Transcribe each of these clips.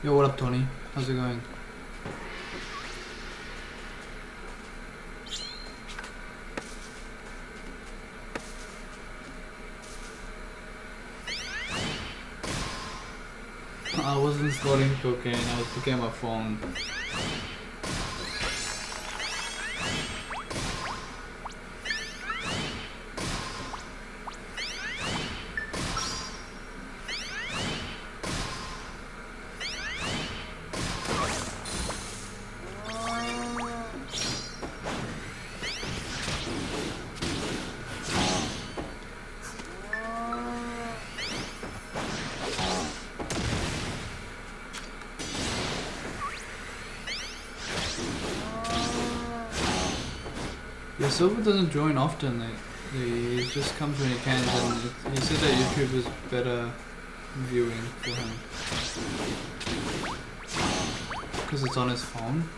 Yo, what up, Tony? How's it going? I wasn't installing cocaine, I was looking at my phone. Yeah, Silver doesn't join often. He just comes when he can, and he said that YouTube is better viewing for him because it's on his phone.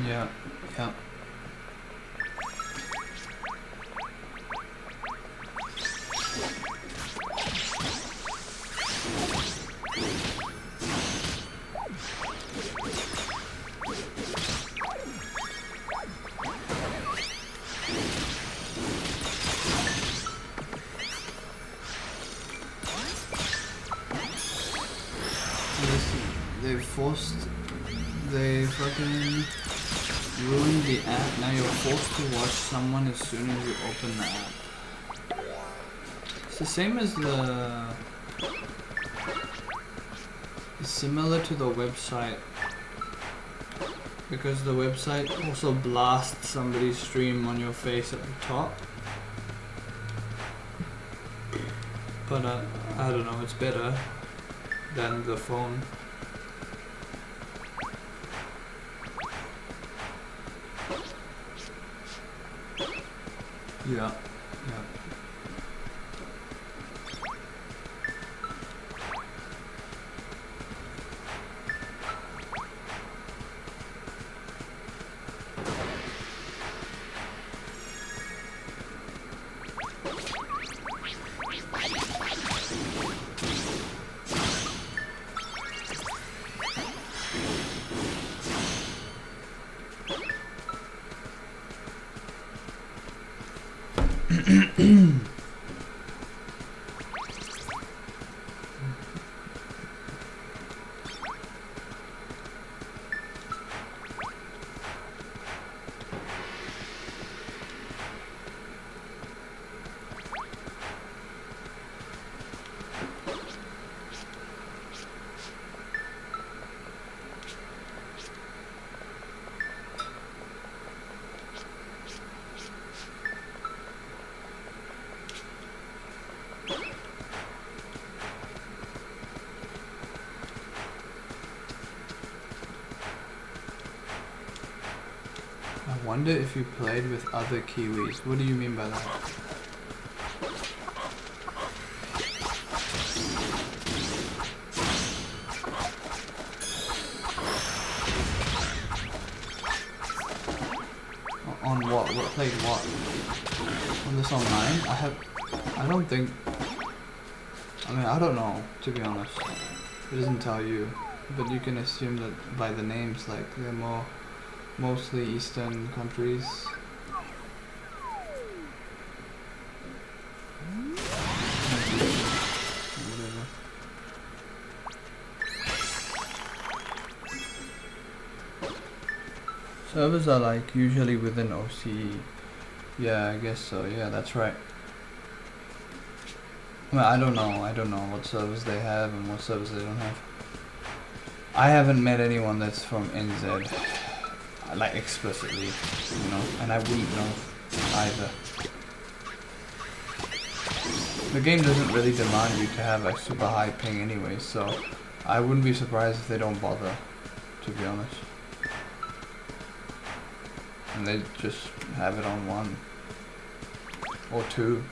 Yeah, yeah. They fucking ruined the app. Now you're forced to watch someone as soon as you open the app. It's the same as it's similar to the website, because the website also blasts somebody's stream on your face at the top. But I don't know, it's better than the phone. Yeah, yeah. I wonder if you played with other Kiwis. What do you mean by that? On what? What played what? On this online? I don't think... I mean, I don't know, to be honest. It doesn't tell you. But you can assume that by the names, like, they're mostly Eastern countries. Whatever. Servers are like usually within OCE. Yeah, I guess so. Yeah, that's right. Well, I don't know what servers they have and what servers they don't have. I haven't met anyone that's from NZ. Like explicitly, you know, and I wouldn't know either. the game doesn't really demand you to have a super high ping anyway, so I wouldn't be surprised if they don't bother, to be honest. And they just have it on 1 or 2.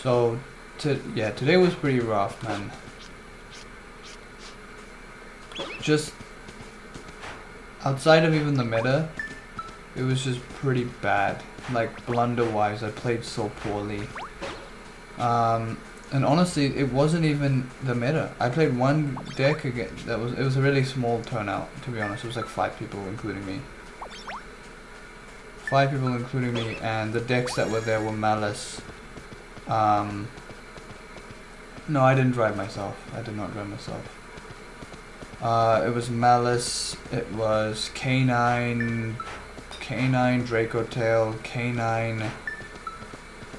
So, yeah, today was pretty rough, man. Just outside of even the meta, it was just pretty bad. Like blunder-wise, I played so poorly. And honestly, it wasn't even the meta. I played one deck again. It was a really small turnout, to be honest. It was like 5 people, including me. 5 people, including me, and the decks that were there were Malice. No, I didn't drive myself. I did not drive myself. It was Malice, it was K9, Draco Tail, K9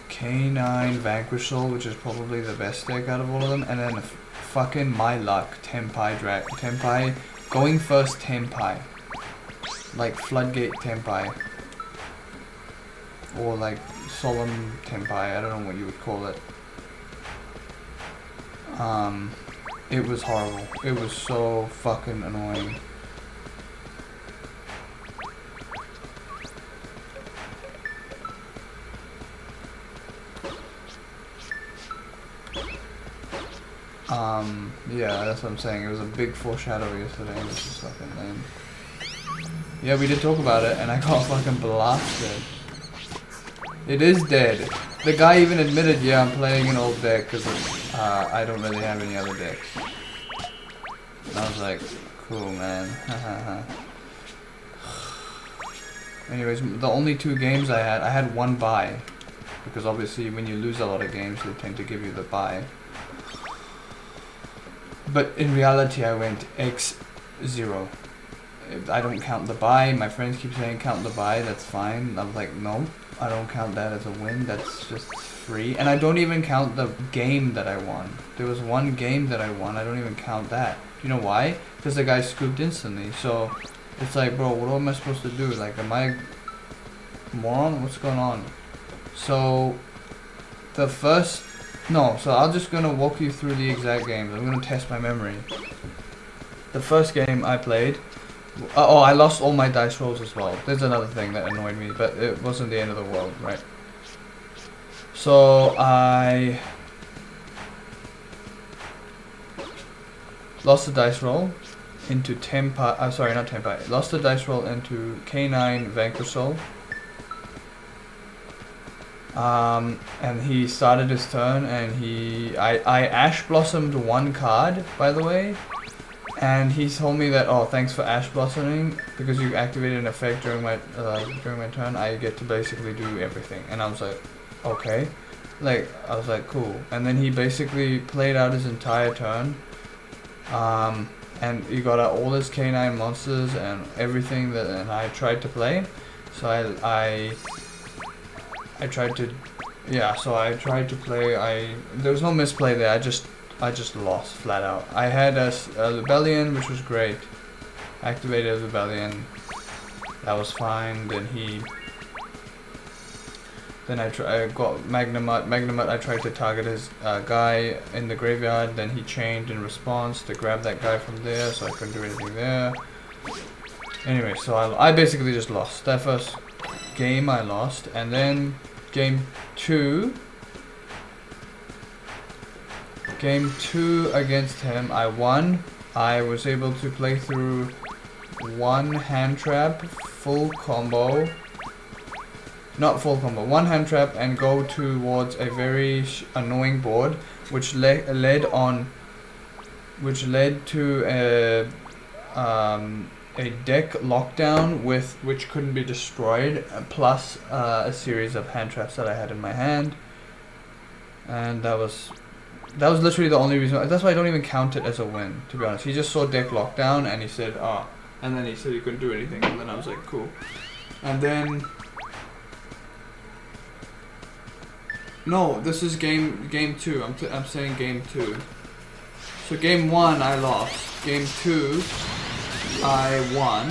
Vanquishal, which is probably the best deck out of all of them, and then fucking my luck, Tempai, going first Tempai. Like Floodgate Tempai. Or like Solemn Tempai, I don't know what you would call it. It was horrible. It was so fucking annoying. Yeah, that's what I'm saying. It was a big foreshadow yesterday, which is fucking lame. Yeah, we did talk about it, and I got fucking blasted. It is dead. The guy even admitted, yeah, I'm playing an old deck because I don't really have any other decks. And I was like, cool, man. Anyways, the only 2 games I had 1 bye. Because obviously when you lose a lot of games, they tend to give you the bye. But in reality, I went X0. I don't count the bye. My friends keep saying count the bye, that's fine. I was like, no, I don't count that as a win. That's just free. And I don't even count the game that I won. There was 1 game that I won. I don't even count that. You know why? Because the guy scooped instantly. So it's like, bro, what am I supposed to do? Like, am I moron? What's going on? So the first... No, so I'm just going to walk you through the exact games. I'm going to test my memory. The first game I played... oh, I lost all my dice rolls as well. There's another thing that annoyed me, but it wasn't the end of the world, right? So I lost the dice roll into Tempai. Sorry, not Tempai. Lost the dice roll into K9 Vanquishal. And he started his turn, and I Ash Blossomed 1 card, by the way. And he told me that, oh, thanks for Ash Blossoming, because you activated an effect during my turn, I get to basically do everything. And I was like, okay. Like, I was like, cool. And then he basically played out his entire turn. And he got out all his K9 monsters and everything that I tried to play. So I tried to, yeah, so I tried to play, there was no misplay there, I just lost flat out. I had a Rebellion, which was great. Activated a Rebellion. That was fine. Then I got Magnamut. Magnamut, I tried to target his guy in the graveyard. Then he chained in response to grab that guy from there, so I couldn't do anything there. Anyway, so I basically just lost. That first game I lost, and then game 2. Game 2 against him, I won. I was able to play through 1 hand trap, full combo, not full combo, one hand trap and go towards a very annoying board, which led to a deck lockdown which couldn't be destroyed, plus a series of hand traps that I had in my hand, and that was literally the only reason. That's why I don't even count it as a win, to be honest. He just saw deck lockdown and he said, and then he said he couldn't do anything, and then I was like, cool. And then no, this is game 2. I'm saying game 2. So game 1 I lost. Game 2 I won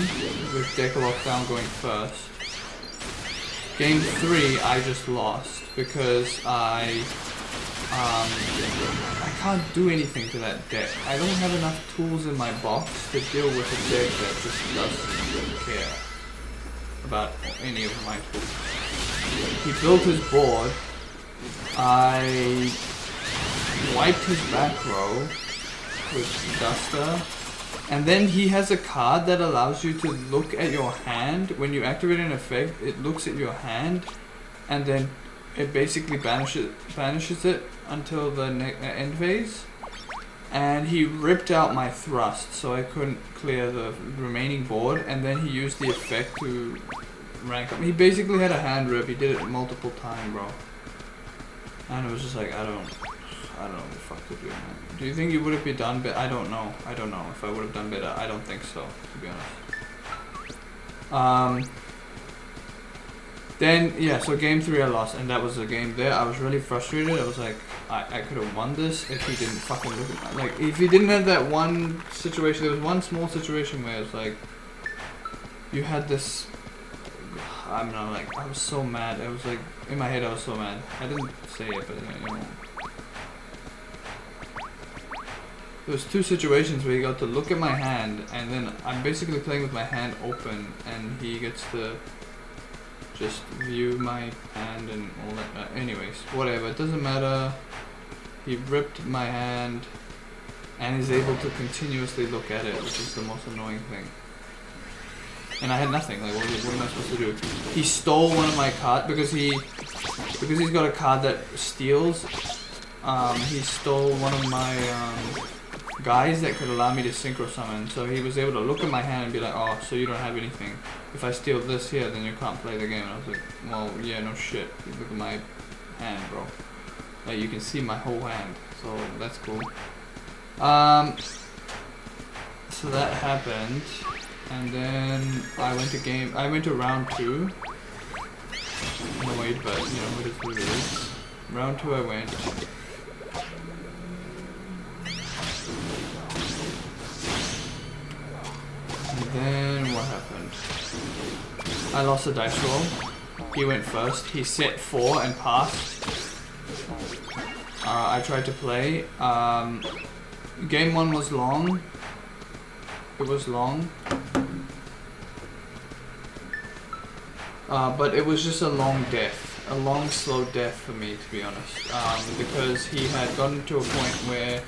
with deck lockdown going first. Game 3 I just lost because I can't do anything to that deck. I don't have enough tools in my box to deal with a deck that just doesn't care about any of my tools. He built his board. I wiped his back row with Duster, and then he has a card that allows you to look at your hand. When you activate an effect, it looks at your hand, and then it basically banishes it until the end phase. And he ripped out my thrust, so I couldn't clear the remaining board, and then he used the effect to rank up. He basically had a hand rip. He did it multiple times, bro. And it was just like, I don't know what the fuck to do, man. Do you think you would have been done better? I don't know if I would have done better. I don't think so, to be honest. Then, yeah, so game 3 I lost, and that was the game there. I was really frustrated. I was like, I could have won this if he didn't fucking look at my, like, if he didn't have that one situation. There was one small situation where it was like, you had this, I was so mad. I was like, in my head I was so mad. I didn't say it, but you know. There was 2 situations where he got to look at my hand, and then I'm basically playing with my hand open, and he gets to just view my hand and all that. Anyways, whatever, it doesn't matter. He ripped my hand, and is able to continuously look at it, which is the most annoying thing. And I had nothing. Like, what am I supposed to do? He stole one of my cards because he's got a card that steals. He stole one of my guys that could allow me to synchro summon. So he was able to look at my hand and be like, "Oh, so you don't have anything. If I steal this here, then you can't play the game." And I was like, "Well, yeah, no shit. Look at my hand, bro. Like, you can see my whole hand. So that's cool." So that happened. And then I went to round 2. Annoyed, but you know, it is what it is. Round 2 I went. And then what happened? I lost a dice roll. He went first. He set 4 and passed. I tried to play. Game 1 was long. It was long. But it was just a long death. A long, slow death for me, to be honest. Because he had gotten to a point where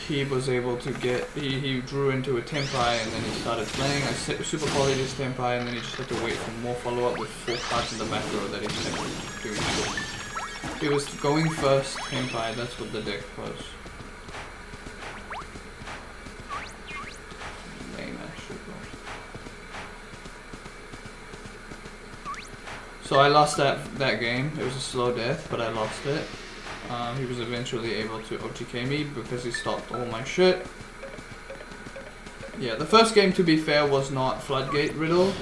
he was able to get... He drew into a Tempai and then he started playing. I super qualified his Tempai and then he just had to wait for more follow-up with 4 cards in the back row that he kept doing shit. It was going first Tempai, that's what the deck was. So I lost that game. It was a slow death, but I lost it. He was eventually able to OTK me because he stopped all my shit. Yeah, the first game, to be fair, was not Floodgate Riddle.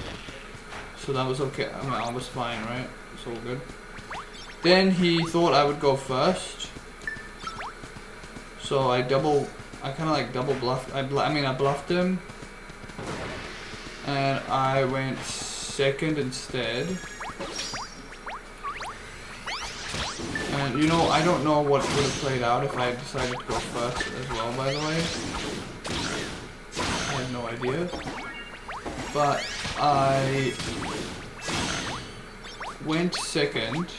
So that was okay. I mean, I was fine, right? It's all good. Then he thought I would go first. So I kind of like double bluffed. I bluffed him. And I went second instead. And you know, I don't know what would have played out if I decided to go first as well, by the way. I have no idea. But I went second.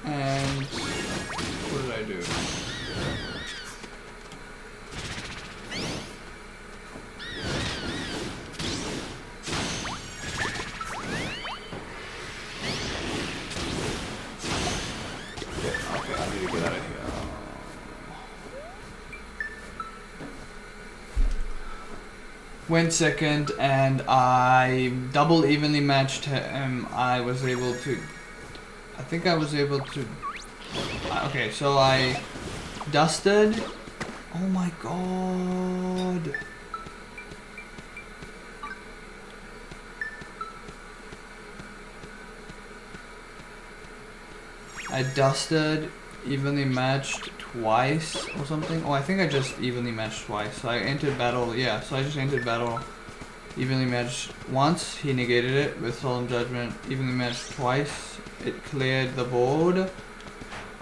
And what did I do? Okay, I need to get out of here. Went second, and I double evenly matched him. I was able to. I think I was able to. Okay, so I dusted. Oh my god. I dusted, evenly matched twice or something. Oh, I think I just evenly matched twice. So I entered battle, yeah, so I just entered battle, evenly matched once, he negated it with Solemn Judgment, evenly matched twice, it cleared the board,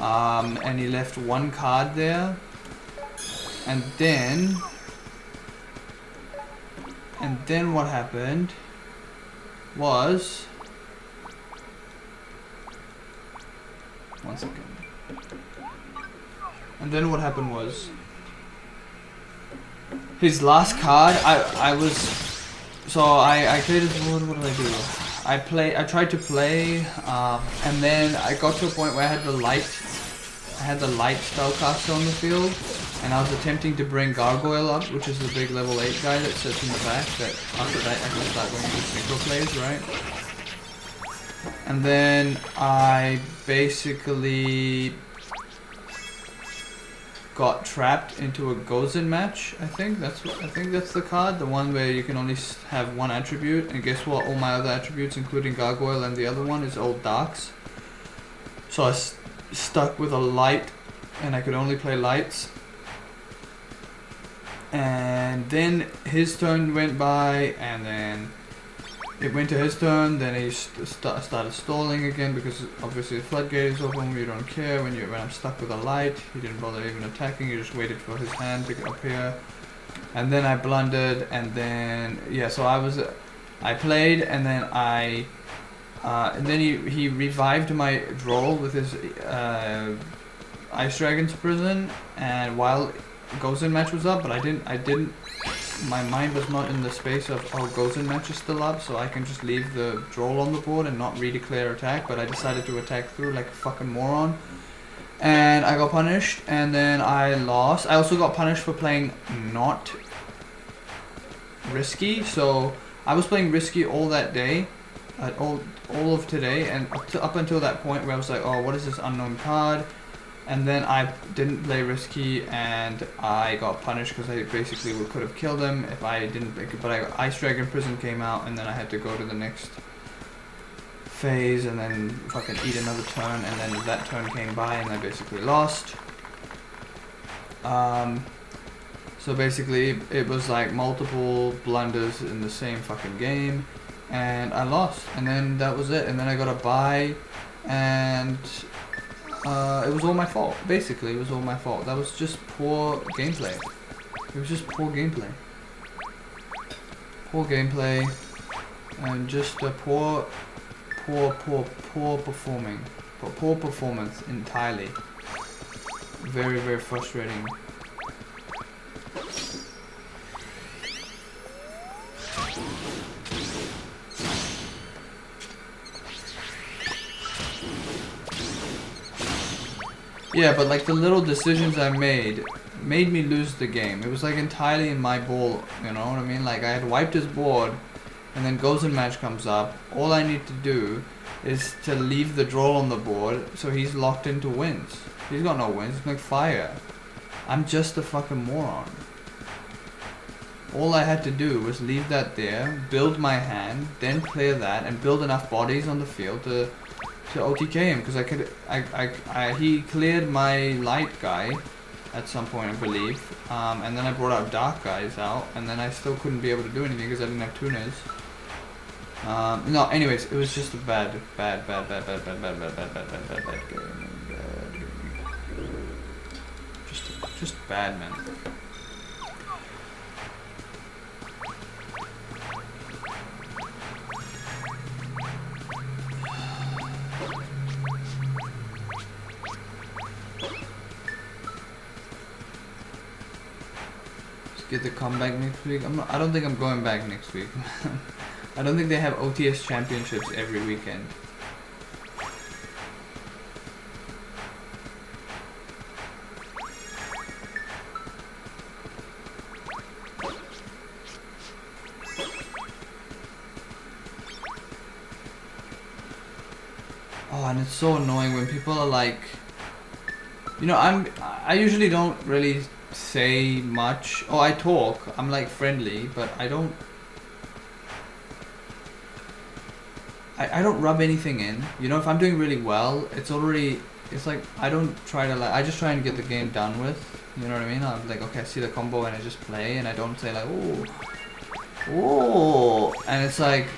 and he left one card there, and then what happened was, one second. And then what happened was, his last card, I created the board. What did I do? I tried to play, and then I got to a point where I had the light spellcaster on the field, and I was attempting to bring Gargoyle up, which is the big level 8 guy that sits in the back, that after that I can start going to synchro plays, right? And then I basically got trapped into a Gozen match. I think that's the card, the one where you can only have one attribute. And guess what? All my other attributes, including Gargoyle and the other one, is all darks. So I stuck with a light, and I could only play lights. And then his turn went by, and then it went to his turn, then he started stalling again, because obviously the floodgate is open, you don't care when I'm stuck with a light. He didn't bother even attacking, he just waited for his hand to appear. And then I blundered, and then, yeah, so I played, and then he revived my droll with his Ice Dragon's Prison, and while Gozen match was up, but I didn't my mind was not in the space of, oh, Gozen match is still up, so I can just leave the droll on the board and not redeclare attack, but I decided to attack through like a fucking moron. And I got punished, and then I lost. I also got punished for playing not risky, so I was playing risky all that day, all of today, and up until that point where I was like, oh, what is this unknown card? And then I didn't play risky, and I got punished because I basically could have killed him if I didn't. But Ice Dragon Prison came out, and then I had to go to the next phase and then fucking eat another turn, and then that turn came by, and I basically lost. So basically, it was like multiple blunders in the same fucking game, and I lost. And then that was it. And then I got a bye, and it was all my fault. Basically, it was all my fault. That was just poor gameplay. It was just poor gameplay. Poor gameplay, and just a poor performing. Poor performance entirely. Very, very frustrating. Yeah, but like the little decisions I made me lose the game. It was like entirely in my ball, you know what I mean? Like I had wiped his board, and then Gozen match comes up. All I need to do is to leave the draw on the board, so he's locked into wins. He's got no wins, he's like fire. I'm just a fucking moron. All I had to do was leave that there, build my hand, then clear that, and build enough bodies on the field to OTK him, because he cleared my light guy at some point, I believe, and then I brought out dark guys out, and then I still couldn't be able to do anything because I didn't have tuners. No, anyways, it was just a bad game. Just bad, man. Get the comeback next week. I don't think I'm going back next week. I don't think they have OTS championships every weekend. and it's so annoying when people are like, you know, I usually don't really say much. Oh, I talk. I'm like friendly, but I don't rub anything in. You know, if I'm doing really well, it's like I don't try to like, I just try and get the game done with. You know what I mean? I'm like, okay, I see the combo and I just play, and I don't say like, oh, and it's like,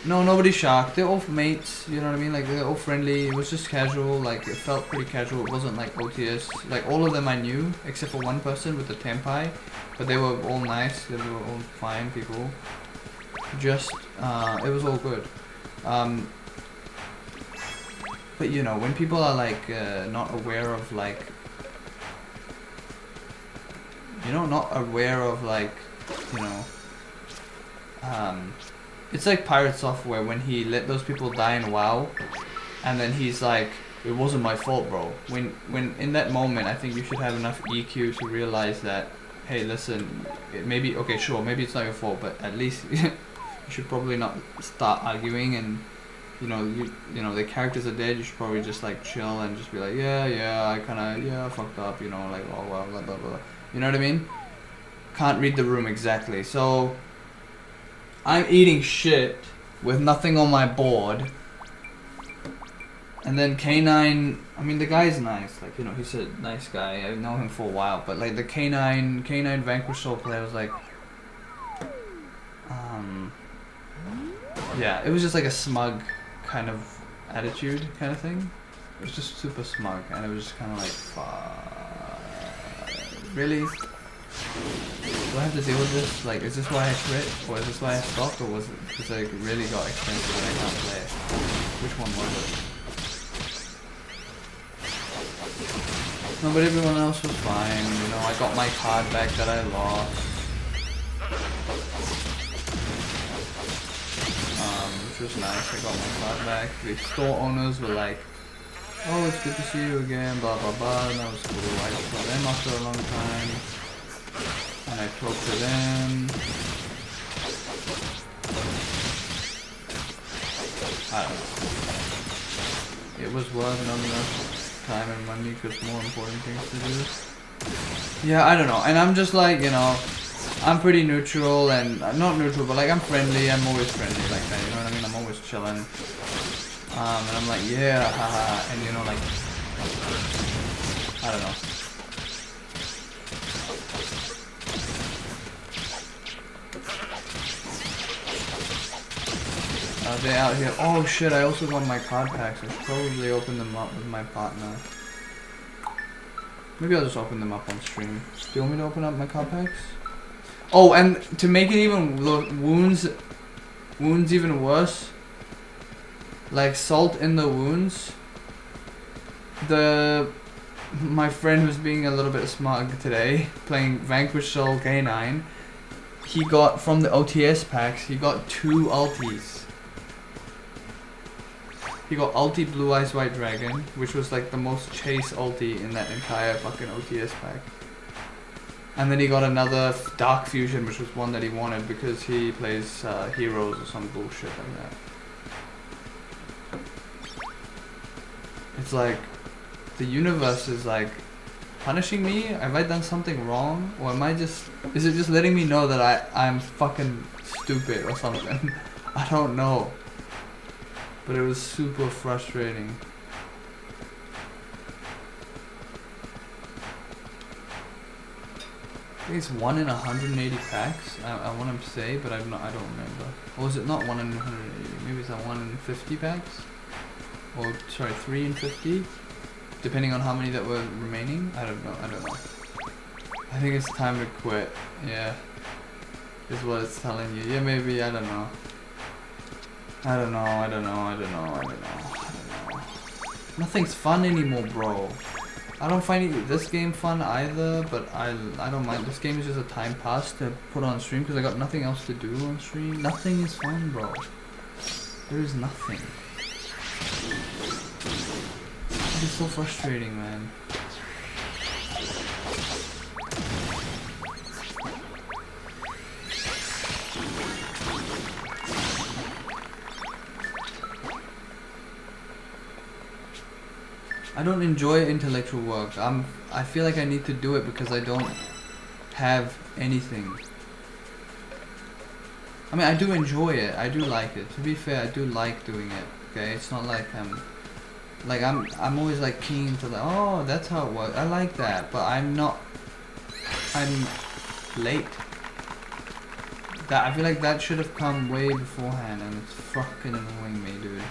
no, nobody's shocked. They're all mates, you know what I mean? Like, they're all friendly. It was just casual. Like, it felt pretty casual. It wasn't like OTS. Like, all of them I knew, except for one person with the Tenpai. But they were all nice. They were all fine people. Just, it was all good. But, you know, when people are, like, not aware of, like... You know, not aware of, like, you know... It's like Pirate Software when he let those people die in WoW, and then he's like, it wasn't my fault, bro. When in that moment, I think you should have enough EQ to realize that, hey, listen, maybe, okay, sure, maybe it's not your fault, but at least you should probably not start arguing, and you know the characters are dead. You should probably just like chill and just be like, yeah, I fucked up, you know, like, oh well, blah blah blah. You know what I mean? Can't read the room exactly, so. I'm eating shit with nothing on my board, and then K9, I mean the guy's nice, like, you know, he's a nice guy, I know him for a while, but like the K9 Vanquish Soul player was like, yeah, it was just like a smug kind of attitude kind of thing. It was just super smug, and it was just kind of like, really? Do I have to deal with this? Like, is this why I quit? Or is this why I stopped? Or was it because I really got expensive and I can't play? Which one was it? No, but everyone else was fine. You know, I got my card back that I lost. Which was nice. I got my card back. The store owners were like, oh, it's good to see you again, blah blah blah, and that was cool. I saw them after a long time. And I talked to them. I don't know. It was worth not enough time and money because more important things to do. Yeah, I don't know. And I'm just like, you know, I'm pretty neutral and not neutral, but like I'm friendly. I'm always friendly like that. You know what I mean? I'm always chilling. And I'm like, yeah, haha. And you know, like, I don't know. They're out here. Oh shit, I also got my card packs. I should probably open them up with my partner. Maybe I'll just open them up on stream. Do you want me to open up my card packs? Oh, and to make it even, the wounds even worse, like salt in the wounds, my friend was being a little bit smug today, playing Vanquish Soul K9. He got, from the OTS packs, he got 2 ultis. He got ulti Blue Eyes White Dragon, which was like the most chase ulti in that entire fucking OTS pack. And then he got another Dark Fusion, which was one that he wanted because he plays Heroes or some bullshit like that. It's like, the universe is like punishing me? Have I done something wrong? Or am I just, is it just letting me know that I'm fucking stupid or something? I don't know. But it was super frustrating. I think it's 1 in 180 packs. I want to say, but I don't remember. Or was it not 1 in 180? Maybe it's a 1 in 50 packs. Or sorry, 3 in 50, depending on how many that were remaining. I don't know. I think it's time to quit. Yeah, is what it's telling you. Yeah, maybe. I don't know. I don't know. Nothing's fun anymore, bro. I don't find this game fun either, but I don't mind. This game is just a time pass to put on stream because I got nothing else to do on stream. Nothing is fun, bro. There is nothing. It's so frustrating, man. I don't enjoy intellectual work. I feel like I need to do it because I don't have anything. I mean, I do enjoy it. I do like it. To be fair, I do like doing it. Okay, it's not like I'm always like keen to like, oh, that's how it works. I like that, but I'm late. That I feel like that should have come way beforehand, and it's fucking annoying me, dude.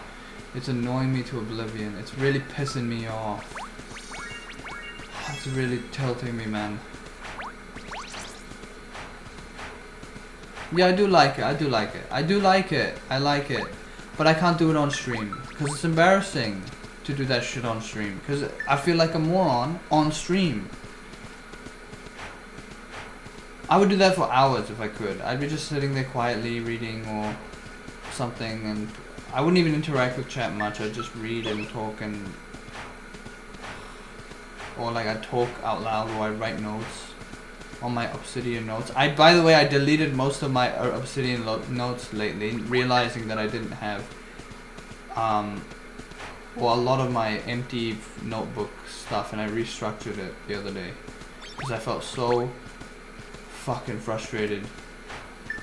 It's annoying me to oblivion. It's really pissing me off. It's really tilting me, man. Yeah, I do like it. I do like it. I do like it. I like it. But I can't do it on stream. Because it's embarrassing to do that shit on stream. Because I feel like a moron on stream. I would do that for hours if I could. I'd be just sitting there quietly reading or something, and I wouldn't even interact with chat much. I'd just read and talk, and or like I'd talk out loud, or I'd write notes on my Obsidian notes. By the way, I deleted most of my Obsidian notes lately, realizing that I didn't have well, a lot of my empty notebook stuff, and I restructured it the other day because I felt so fucking frustrated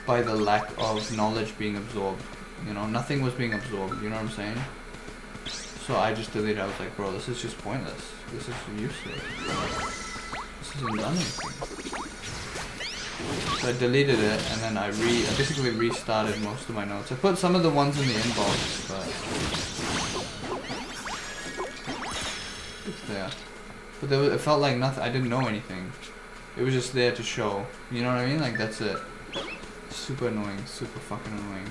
by the lack of knowledge being absorbed. You know, nothing was being absorbed, you know what I'm saying? So I just deleted it. I was like, bro, this is just pointless. This is useless. This isn't done anything. So I deleted it, and then I basically restarted most of my notes. I put some of the ones in the inbox, but it's there. But it felt like nothing. I didn't know anything. It was just there to show. You know what I mean? Like, that's it. Super annoying. Super fucking annoying.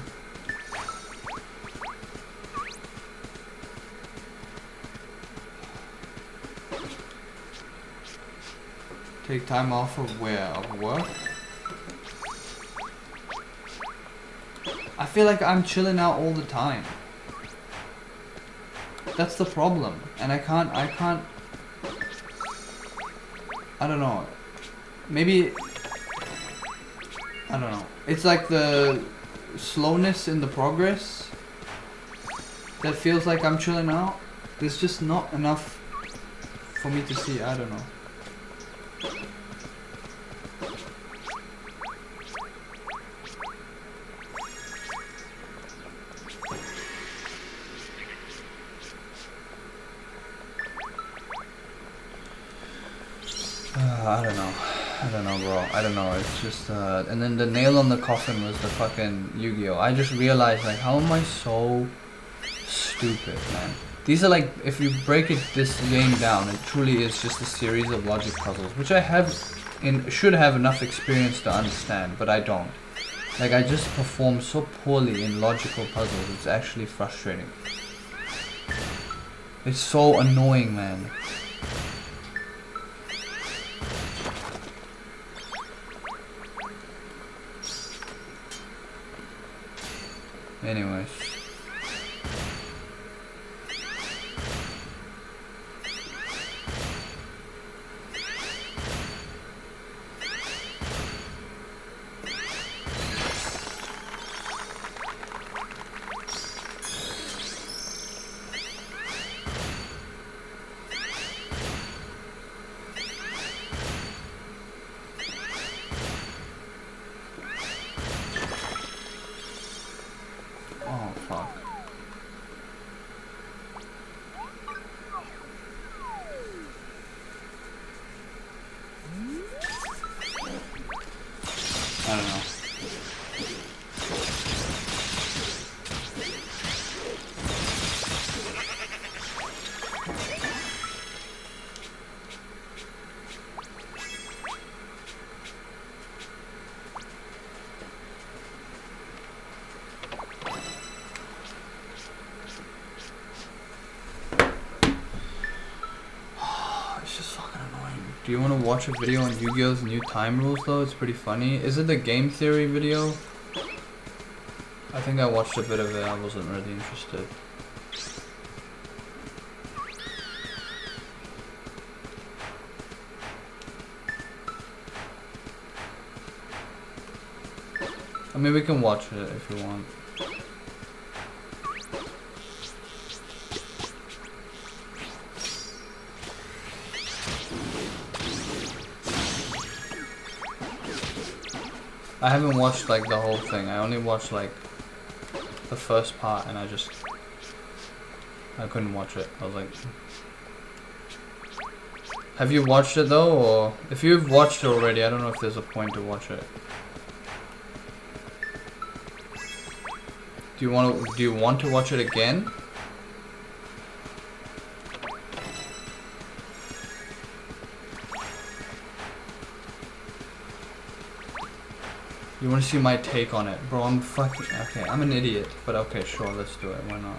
Take time off of where? Of work? I feel like I'm chilling out all the time. That's the problem. And I can't I don't know. Maybe I don't know. It's like the slowness in the progress that feels like I'm chilling out. There's just not enough for me to see. I don't know. I don't know, bro. I don't know. It's just, and then the nail on the coffin was the fucking Yu-Gi-Oh! I just realized, like, how am I so stupid, man? These are like, if you break this game down, it truly is just a series of logic puzzles, which I should have enough experience to understand, but I don't. Like, I just perform so poorly in logical puzzles. It's actually frustrating. It's so annoying, man. Anyways. I don't know. It's just fucking annoying. Do you want to watch a video on Yu-Gi-Oh's new time rules though? It's pretty funny. Is it the game theory video? I think I watched a bit of it. I wasn't really interested. I mean, we can watch it if you want. I haven't watched like the whole thing. I only watched like the first part, and I couldn't watch it. I was like, have you watched it though, or if you've watched it already, I don't know if there's a point to watch it. Do you want to watch it again? You want to see my take on it? Bro, I'm fucking... Okay, I'm an idiot. But okay, sure, let's do it. Why not?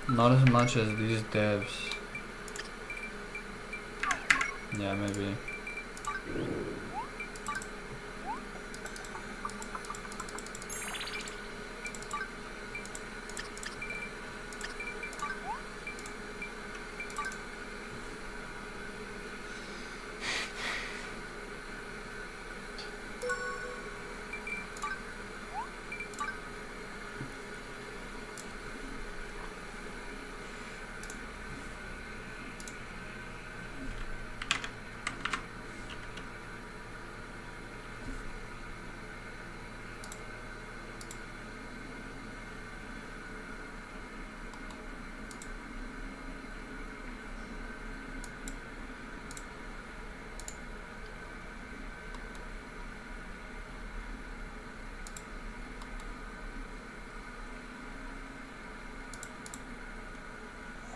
Not as much as these devs. Yeah, maybe.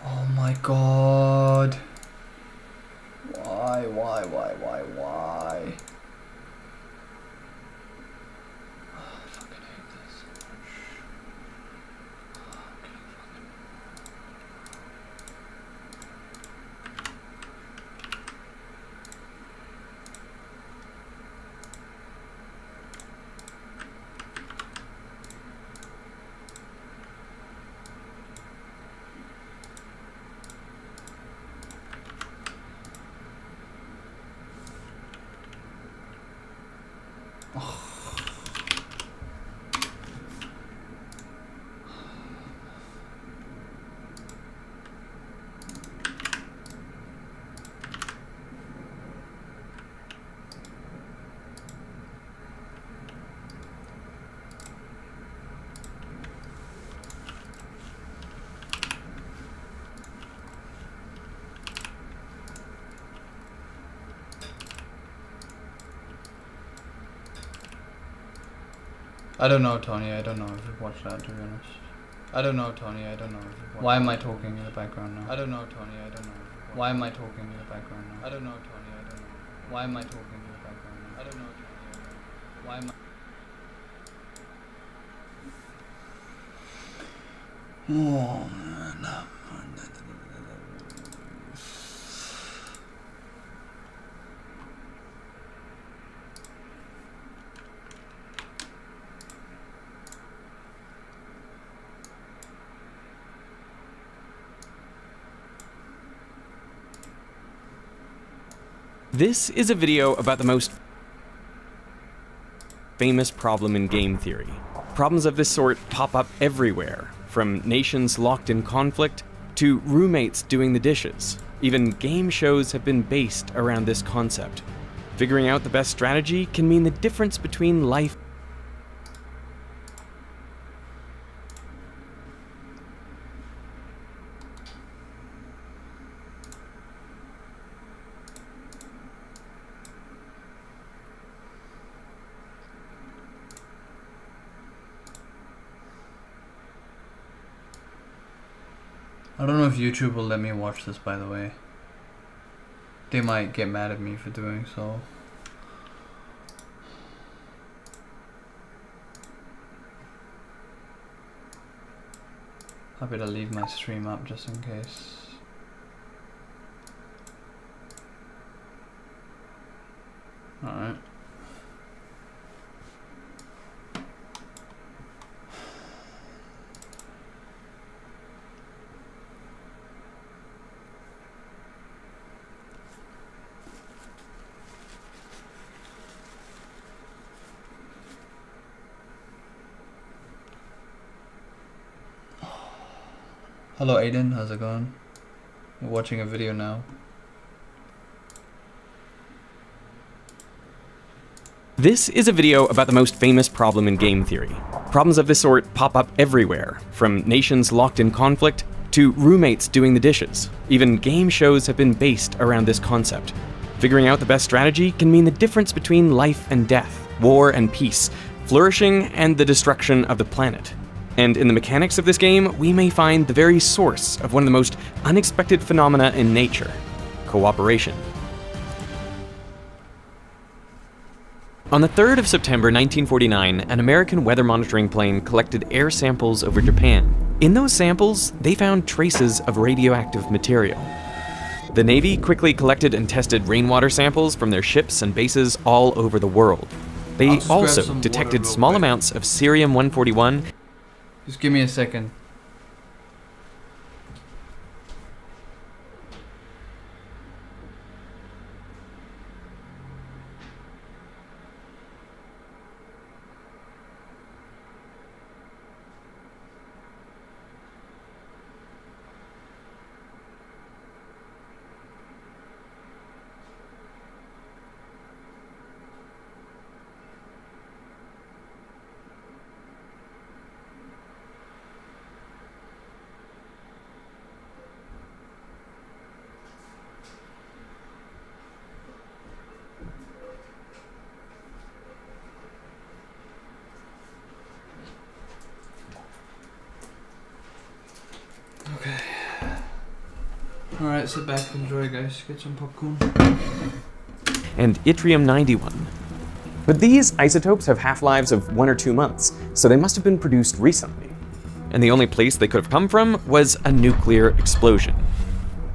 Oh my god. Why? Oh, I fucking hate this so much. I don't know, Tony. I don't know if you've watched that, to be honest. I don't know, Tony. I don't know if you've watched. Why am I talking in the background now? I don't know, Tony. I don't know. Why am I talking in the background now? I don't know, Tony. I don't know. Why am I talking in the background now? I don't know, Tony. I don't know. Why am I... Oh, man. This is a video about the most famous problem in game theory. Problems of this sort pop up everywhere, from nations locked in conflict to roommates doing the dishes. Even game shows have been based around this concept. Figuring out the best strategy can mean the difference between life I don't know if YouTube will let me watch this, by the way. They might get mad at me for doing so. I better leave my stream up just in case. Alright. Hello Aiden, how's it going? We're watching a video now. This is a video about the most famous problem in game theory. Problems of this sort pop up everywhere, from nations locked in conflict to roommates doing the dishes. Even game shows have been based around this concept. Figuring out the best strategy can mean the difference between life and death, war and peace, flourishing and the destruction of the planet. And in the mechanics of this game, we may find the very source of one of the most unexpected phenomena in nature: cooperation. On the 3rd of September 1949, an American weather monitoring plane collected air samples over Japan. In those samples, they found traces of radioactive material. The Navy quickly collected and tested rainwater samples from their ships and bases all over the world. They also detected small amounts of cerium-141. Just give me a second. Okay. Alright, sit back, enjoy guys, get some popcorn. And yttrium-91. But these isotopes have half-lives of 1 or 2 months, so they must have been produced recently. And the only place they could have come from was a nuclear explosion.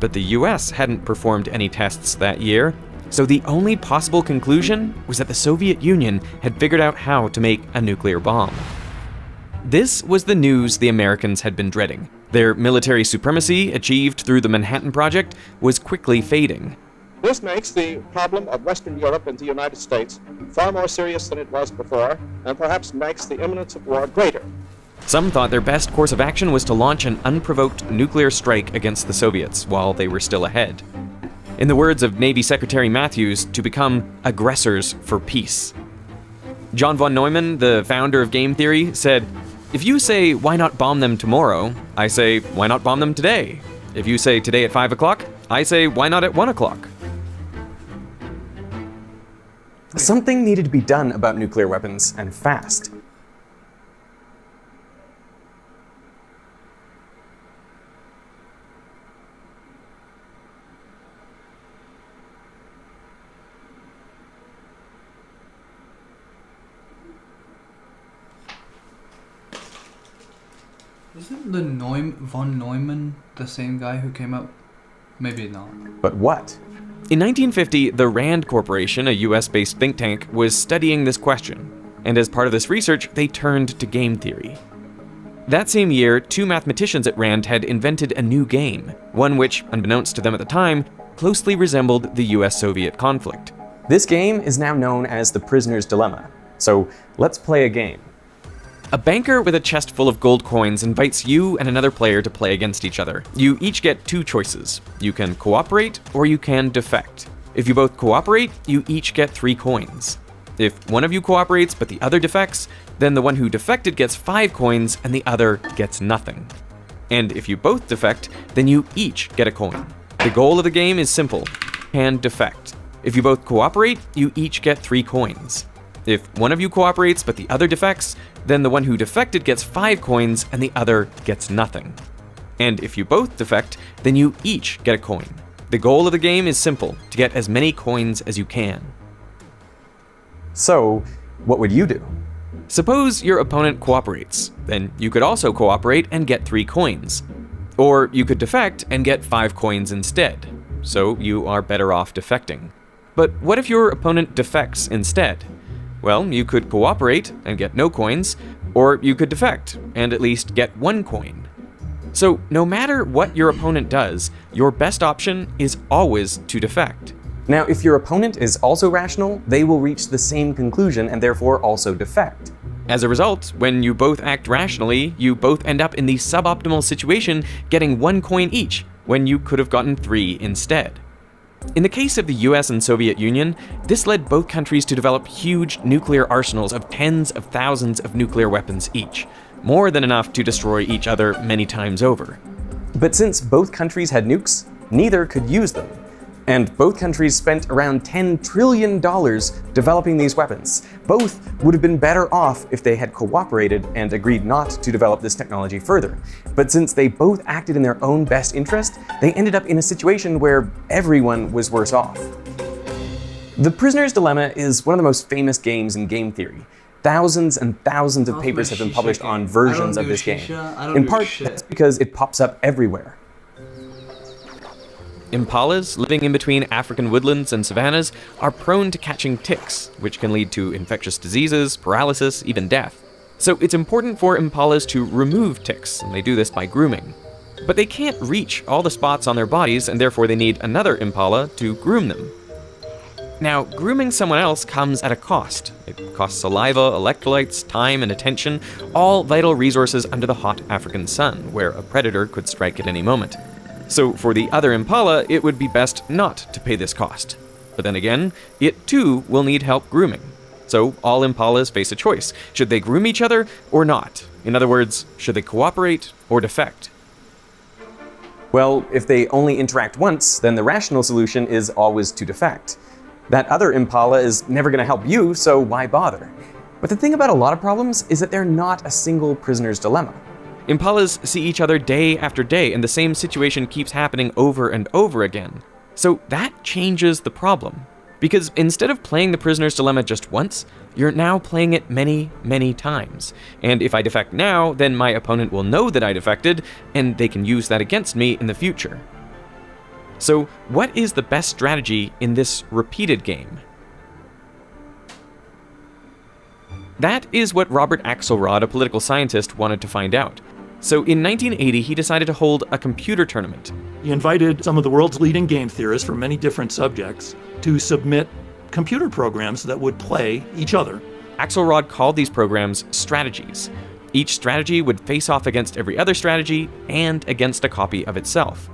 But the US hadn't performed any tests that year, so the only possible conclusion was that the Soviet Union had figured out how to make a nuclear bomb. This was the news the Americans had been dreading. Their military supremacy, achieved through the Manhattan Project, was quickly fading. This makes the problem of Western Europe and the United States far more serious than it was before, and perhaps makes the imminence of war greater. Some thought their best course of action was to launch an unprovoked nuclear strike against the Soviets while they were still ahead. In the words of Navy Secretary Matthews, to become aggressors for peace. John von Neumann, the founder of game theory, said, "If you say, why not bomb them tomorrow? I say, why not bomb them today? If you say today at 5 o'clock, I say, why not at 1 o'clock? Something needed to be done about nuclear weapons, and fast. Isn't the von Neumann the same guy who came up? Maybe not. But what? In 1950, the RAND Corporation, a US-based think tank, was studying this question, and as part of this research, they turned to game theory. That same year, 2 mathematicians at RAND had invented a new game, one which, unbeknownst to them at the time, closely resembled the US-Soviet conflict. This game is now known as the Prisoner's Dilemma, so let's play a game. A banker with a chest full of gold coins invites you and another player to play against each other. You each get 2 choices. You can cooperate, or you can defect. If you both cooperate, you each get 3 coins. If one of you cooperates but the other defects, then the one who defected gets 5 coins and the other gets nothing. And if you both defect, then you each get a coin. The goal of the game is simple: can defect. If you both cooperate, you each get 3 coins. If one of you cooperates but the other defects, then the one who defected gets 5 coins and the other gets nothing. And if you both defect, then you each get a coin. The goal of the game is simple: to get as many coins as you can. So, what would you do? Suppose your opponent cooperates, then you could also cooperate and get 3 coins. Or you could defect and get 5 coins instead, so you are better off defecting. But what if your opponent defects instead? Well, you could cooperate and get no coins, or you could defect and at least get 1 coin. So no matter what your opponent does, your best option is always to defect. Now, if your opponent is also rational, they will reach the same conclusion and therefore also defect. As a result, when you both act rationally, you both end up in the suboptimal situation, getting 1 coin each, when you could have gotten 3 instead. In the case of the US and Soviet Union, this led both countries to develop huge nuclear arsenals of tens of thousands of nuclear weapons each, more than enough to destroy each other many times over. But since both countries had nukes, neither could use them. And both countries spent around $10 trillion developing these weapons. Both would have been better off if they had cooperated and agreed not to develop this technology further. But since they both acted in their own best interest, they ended up in a situation where everyone was worse off. The Prisoner's Dilemma is one of the most famous games in game theory. Thousands and thousands of papers have been published on versions of this game. In part, that's because it pops up everywhere. Impalas, living in between African woodlands and savannas, are prone to catching ticks, which can lead to infectious diseases, paralysis, even death. So it's important for impalas to remove ticks, and they do this by grooming. But they can't reach all the spots on their bodies, and therefore they need another impala to groom them. Now, grooming someone else comes at a cost. It costs saliva, electrolytes, time, and attention, all vital resources under the hot African sun, where a predator could strike at any moment. So for the other impala, it would be best not to pay this cost. But then again, it too will need help grooming. So all impalas face a choice. Should they groom each other or not? In other words, should they cooperate or defect? Well, if they only interact once, then the rational solution is always to defect. That other impala is never going to help you, so why bother? But the thing about a lot of problems is that they're not a single prisoner's dilemma. Impalas see each other day after day, and the same situation keeps happening over and over again. So that changes the problem. Because instead of playing the prisoner's dilemma just once, you're now playing it many, many times. And if I defect now, then my opponent will know that I defected, and they can use that against me in the future. So what is the best strategy in this repeated game? That is what Robert Axelrod, a political scientist, wanted to find out. So in 1980, he decided to hold a computer tournament. He invited some of the world's leading game theorists from many different subjects to submit computer programs that would play each other. Axelrod called these programs strategies. Each strategy would face off against every other strategy and against a copy of itself.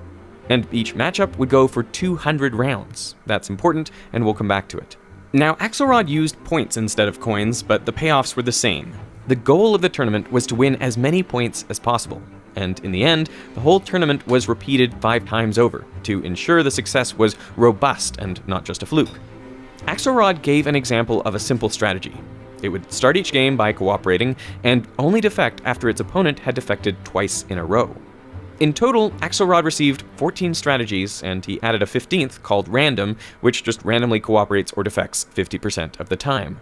And each matchup would go for 200 rounds. That's important, and we'll come back to it. Now, Axelrod used points instead of coins, but the payoffs were the same. The goal of the tournament was to win as many points as possible, and in the end, the whole tournament was repeated 5 times over to ensure the success was robust and not just a fluke. Axelrod gave an example of a simple strategy. It would start each game by cooperating and only defect after its opponent had defected twice in a row. In total, Axelrod received 14 strategies, and he added a 15th called Random, which just randomly cooperates or defects 50% of the time.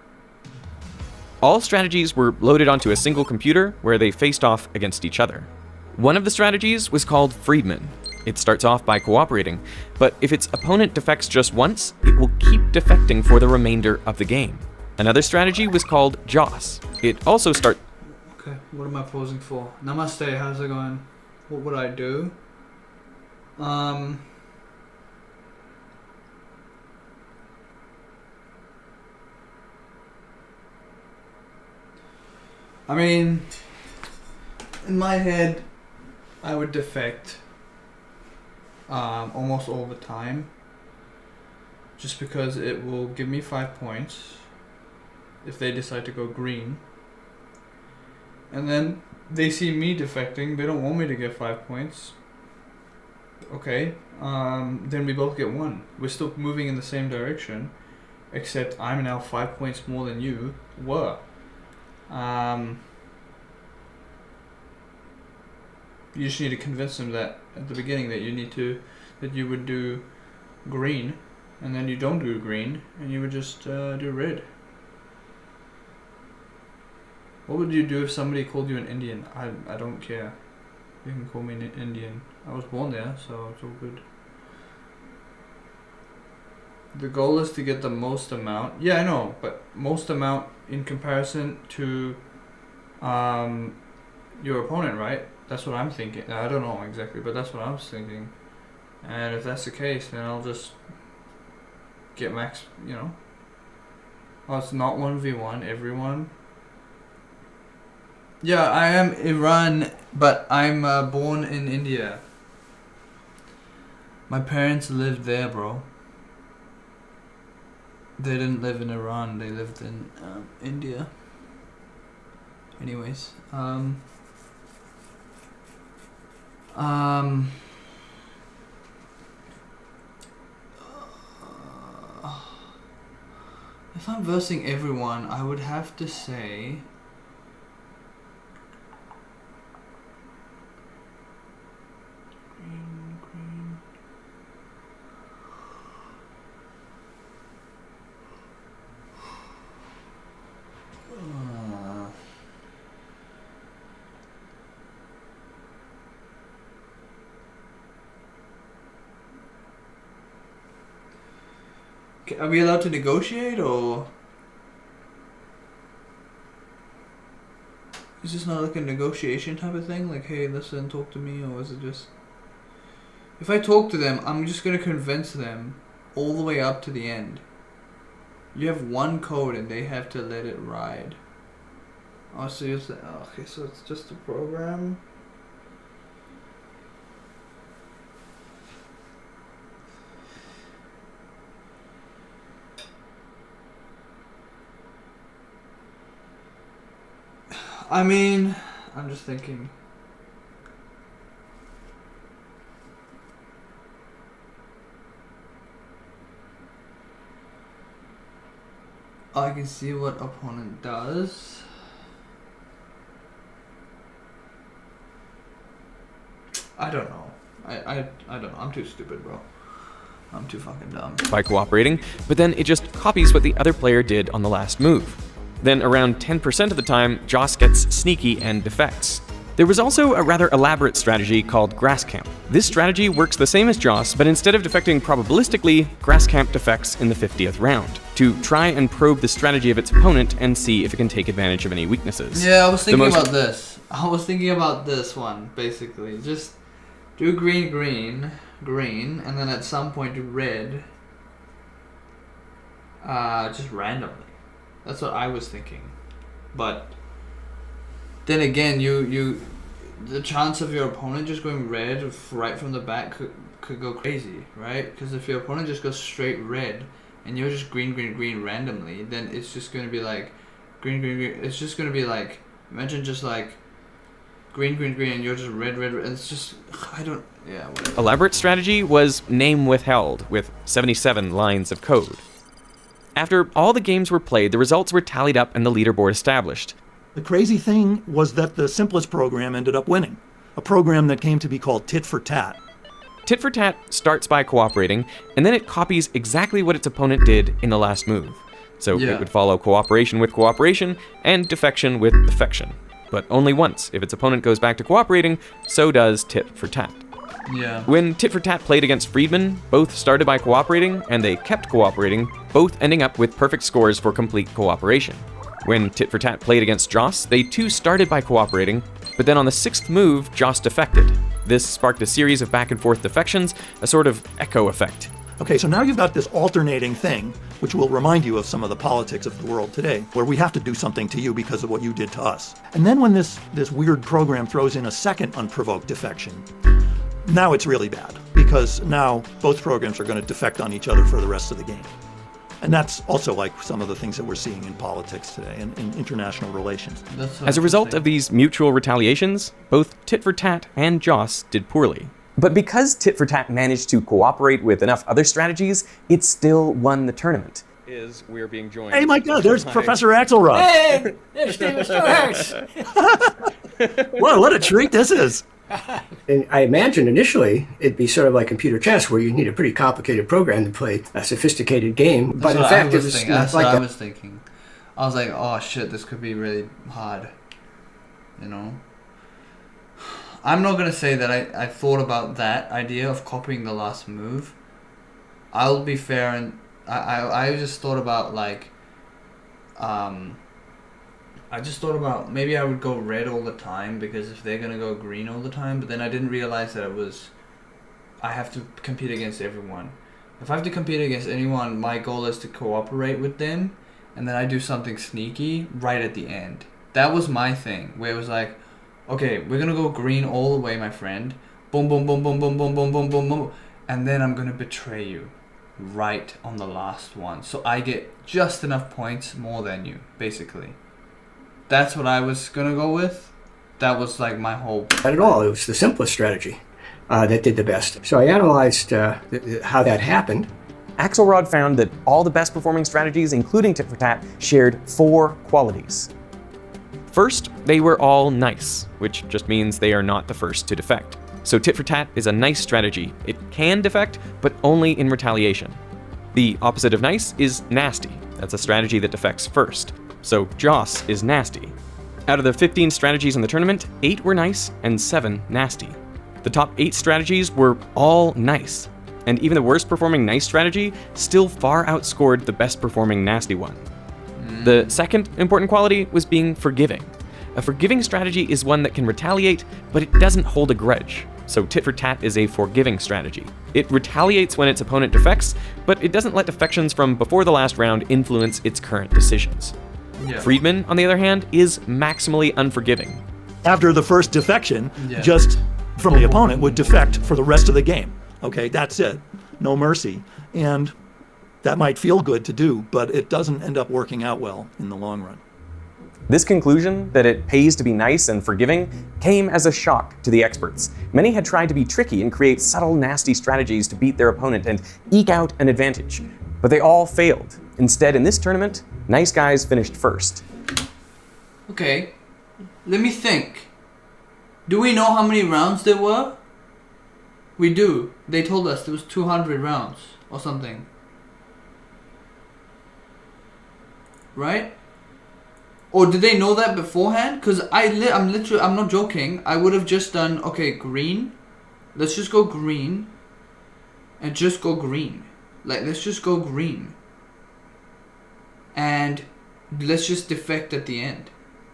All strategies were loaded onto a single computer where they faced off against each other. One of the strategies was called Friedman. It starts off by cooperating, but if its opponent defects just once, it will keep defecting for the remainder of the game. Another strategy was called Joss. It also starts... Okay, what am I posing for? Namaste, how's it going? What would I do? I mean, in my head, I would defect almost all the time, just because it will give me 5 points if they decide to go green. And then they see me defecting, they don't want me to get 5 points. Okay, then we both get 1. We're still moving in the same direction, except I'm now 5 points more than you were. You just need to convince them that at the beginning that you would do green, and then you don't do green, and you would just do red. What would you do if somebody called you an Indian? I don't care. You can call me an Indian. I was born there, so it's all good. The goal is to get the most amount. Yeah, I know, but most amount in comparison to your opponent, right? That's what I'm thinking. I don't know exactly, but that's what I was thinking. And if that's the case, then I'll just get max, Oh, it's not 1v1, everyone. Yeah, I am Iran, but I'm born in India. My parents lived there, bro. They didn't live in Iran. They lived in India. Anyways, if I'm versing everyone, I would have to say. Green. Okay, are we allowed to negotiate, or is this not like a negotiation type of thing? Like, hey, listen, talk to me, or is it just... If I talk to them, I'm just gonna convince them all the way up to the end. You have one code and they have to let it ride. Oh, so you're saying, oh, okay, so it's just a program? I mean, I'm just thinking. I can see what opponent does. I don't know. I don't know. I'm too stupid, bro. I'm too fucking dumb. By cooperating, but then it just copies what the other player did on the last move. Then around 10% of the time, Joss gets sneaky and defects. There was also a rather elaborate strategy called Grasscamp. This strategy works the same as Joss, but instead of defecting probabilistically, Grasscamp defects in the 50th round, to try and probe the strategy of its opponent and see if it can take advantage of any weaknesses. Yeah, I was thinking about this. I was thinking about this one, basically. Just do green, green, green, and then at some point do red. Just randomly. That's what I was thinking. But then again, the chance of your opponent just going red right from the back could go crazy, right? Because if your opponent just goes straight red and you're just green, green, green randomly, then it's just going to be like green, green, green. It's just going to be like, imagine just like green, green, green, and you're just red, red, red. It's just, I don't, yeah, whatever. Elaborate strategy was name withheld with 77 lines of code. After all the games were played, the results were tallied up and the leaderboard established. The crazy thing was that the simplest program ended up winning, a program that came to be called Tit for Tat. Tit for Tat starts by cooperating, and then it copies exactly what its opponent did in the last move. So Yeah. it would follow cooperation with cooperation and defection with defection. But only once. If its opponent goes back to cooperating, so does Tit for Tat. Yeah. When Tit for Tat played against Friedman, both started by cooperating, and they kept cooperating, both ending up with perfect scores for complete cooperation. When Tit for Tat played against Joss, they too started by cooperating, but then on the 6th move, Joss defected. This sparked a series of back and forth defections, a sort of echo effect. Okay, so now you've got this alternating thing, which will remind you of some of the politics of the world today, where we have to do something to you because of what you did to us. And then when this weird program throws in a second unprovoked defection, now it's really bad, because now both programs are going to defect on each other for the rest of the game. And that's also like some of the things that we're seeing in politics today and in international relations. As a result of these mutual retaliations, both Tit for Tat and Joss did poorly. But because Tit for Tat managed to cooperate with enough other strategies, it still won the tournament. We're being joined. Hey, my God, there's Professor Axelrod. Hey, there's Steven Storrs. Whoa, what a treat this is. And I imagined initially it'd be sort of like computer chess, where you need a pretty complicated program to play a sophisticated game. But in fact, it was That's not what like I that. was thinking. I was like, oh shit, this could be really hard. You know? I'm not gonna say that I thought about that idea of copying the last move. I'll be fair, and I just thought about like, I just thought about maybe I would go red all the time, because if they're gonna go green all the time, but then I didn't realize that I have to compete against everyone. If I have to compete against anyone, my goal is to cooperate with them, and then I do something sneaky right at the end. That was my thing, where it was like, okay, we're gonna go green all the way, my friend. Boom, boom, boom, boom, boom, boom, boom, boom, boom, boom. And then I'm gonna betray you right on the last one. So I get just enough points more than you, basically. That's what I was gonna go with. That was like my whole... Not at all. It was the simplest strategy that did the best. So I analyzed how that happened. Axelrod found that all the best performing strategies, including Tit for Tat, shared 4 qualities. First, they were all nice, which just means they are not the first to defect. So Tit for Tat is a nice strategy. It can defect, but only in retaliation. The opposite of nice is nasty. That's a strategy that defects first. So Joss is nasty. Out of the 15 strategies in the tournament, 8 were nice and 7 nasty. The top 8 strategies were all nice, and even the worst performing nice strategy still far outscored the best performing nasty one. The second important quality was being forgiving. A forgiving strategy is one that can retaliate, but it doesn't hold a grudge. So Tit for Tat is a forgiving strategy. It retaliates when its opponent defects, but it doesn't let defections from before the last round influence its current decisions. Yeah. Friedman, on the other hand, is maximally unforgiving. After the first defection, Yeah. just from the opponent would defect for the rest of the game. Okay, that's it. No mercy. And that might feel good to do, but it doesn't end up working out well in the long run. This conclusion, that it pays to be nice and forgiving, came as a shock to the experts. Many had tried to be tricky and create subtle, nasty strategies to beat their opponent and eke out an advantage, but they all failed. Instead, in this tournament, nice guys finished first. Okay, let me think. Do we know how many rounds there were? We do. They told us there was 200 rounds or something. Right? Or did they know that beforehand? Because I'm not joking. I would have just done, okay, green. Let's just go green. And just go green. Like, let's just go green. And let's just defect at the end.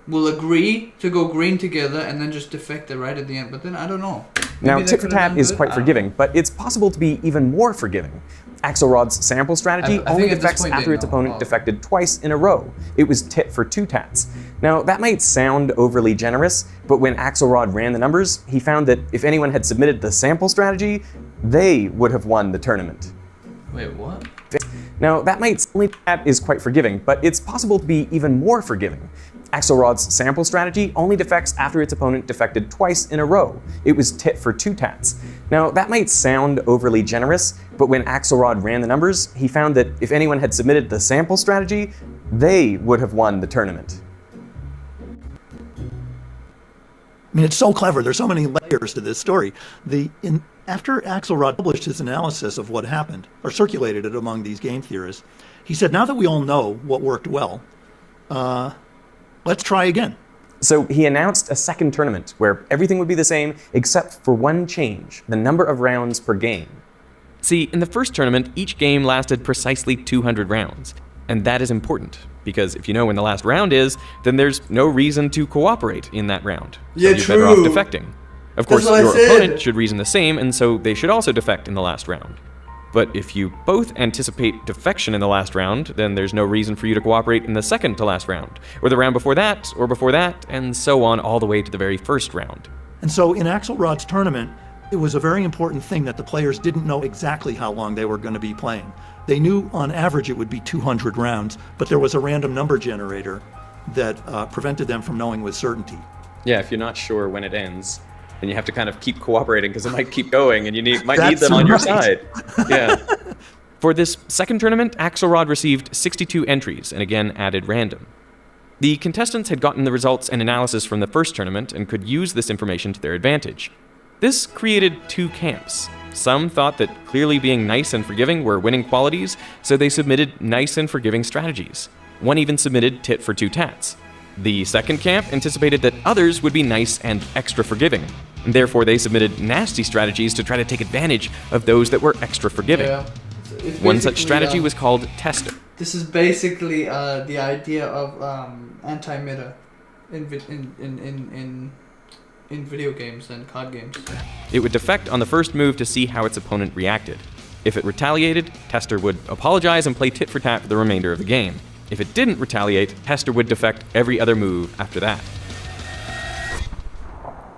We'll agree to go green together and then just defect it right at the end. But then I don't know. Now, Maybe that Tit for could've Tat done is good. quite I don't forgiving, know. but it's possible to be even more forgiving. Axelrod's sample strategy I only think at this defects point after they its know. opponent Oh. defected twice in a row. It was Tit for 2 tats. Now, that might sound overly generous, but when Axelrod ran the numbers, he found that if anyone had submitted the sample strategy, they would have won the tournament. Wait, what? Now, that might only Tat is quite forgiving, but it's possible to be even more forgiving. Axelrod's sample strategy only defects after its opponent defected twice in a row. It was Tit for 2 tats. Now, that might sound overly generous, but when Axelrod ran the numbers, he found that if anyone had submitted the sample strategy, they would have won the tournament. I mean, it's so clever. There's so many layers to this story. After Axelrod published his analysis of what happened, or circulated it among these game theorists, he said, now that we all know what worked well, let's try again. So he announced a second tournament where everything would be the same except for one change, the number of rounds per game. See, in the first tournament, each game lasted precisely 200 rounds. And that is important, because if you know when the last round is, then there's no reason to cooperate in that round. Yeah, so you're better off true. defecting. Of course, what I your said. opponent should reason the same, and so they should also defect in the last round. But if you both anticipate defection in the last round, then there's no reason for you to cooperate in the second to last round, or the round before that, or before that, and so on all the way to the very first round. And so in Axelrod's tournament, it was a very important thing that the players didn't know exactly how long they were going to be playing. They knew on average it would be 200 rounds, but there was a random number generator that prevented them from knowing with certainty. Yeah, if you're not sure when it ends, then you have to kind of keep cooperating because it might keep going and you might need That's them on your right. side. Yeah. For this second tournament, Axelrod received 62 entries and again added random. The contestants had gotten the results and analysis from the first tournament and could use this information to their advantage. This created 2 camps. Some thought that clearly being nice and forgiving were winning qualities, so they submitted nice and forgiving strategies. One even submitted Tit for 2 tats. The second camp anticipated that others would be nice and extra forgiving, and therefore they submitted nasty strategies to try to take advantage of those that were extra forgiving. Yeah. It's One such basically, strategy was called Tester. This is basically the idea of anti-meta in video games and card games. It would defect on the first move to see how its opponent reacted. If it retaliated, Tester would apologize and play tit for tat for the remainder of the game. If it didn't retaliate, Hester would defect every other move after that.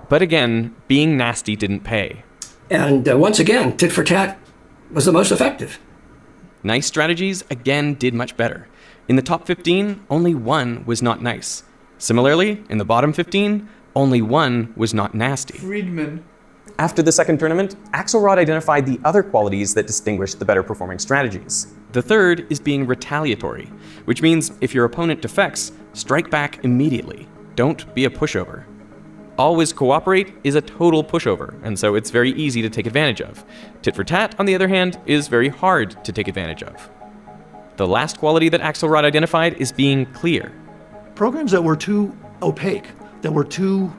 But again, being nasty didn't pay. And once again, tit for tat was the most effective. Nice strategies again did much better. In the top 15, only one was not nice. Similarly, in the bottom 15, only one was not nasty. Friedman. After the second tournament, Axelrod identified the other qualities that distinguished the better performing strategies. The third is being retaliatory, which means if your opponent defects, strike back immediately. Don't be a pushover. Always cooperate is a total pushover, and so it's very easy to take advantage of. Tit for tat, on the other hand, is very hard to take advantage of. The last quality that Axelrod identified is being clear. Programs that were too opaque, that were too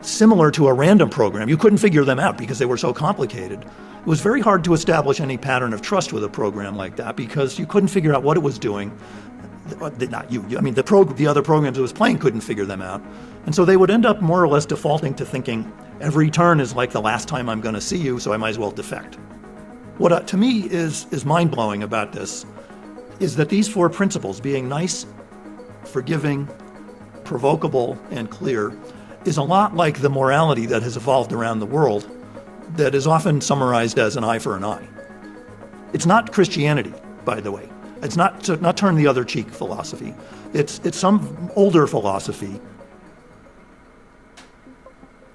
similar to a random program, you couldn't figure them out because they were so complicated. It was very hard to establish any pattern of trust with a program like that because you couldn't figure out what it was doing. Not you, I mean the other programs it was playing couldn't figure them out. And so they would end up more or less defaulting to thinking every turn is like the last time I'm going to see you, so I might as well defect. What to me is mind-blowing about this is that these four principles, being nice, forgiving, provocable, and clear, is a lot like the morality that has evolved around the world that is often summarized as an eye for an eye. It's not Christianity, by the way. It's not turn the other cheek philosophy. It's some older philosophy.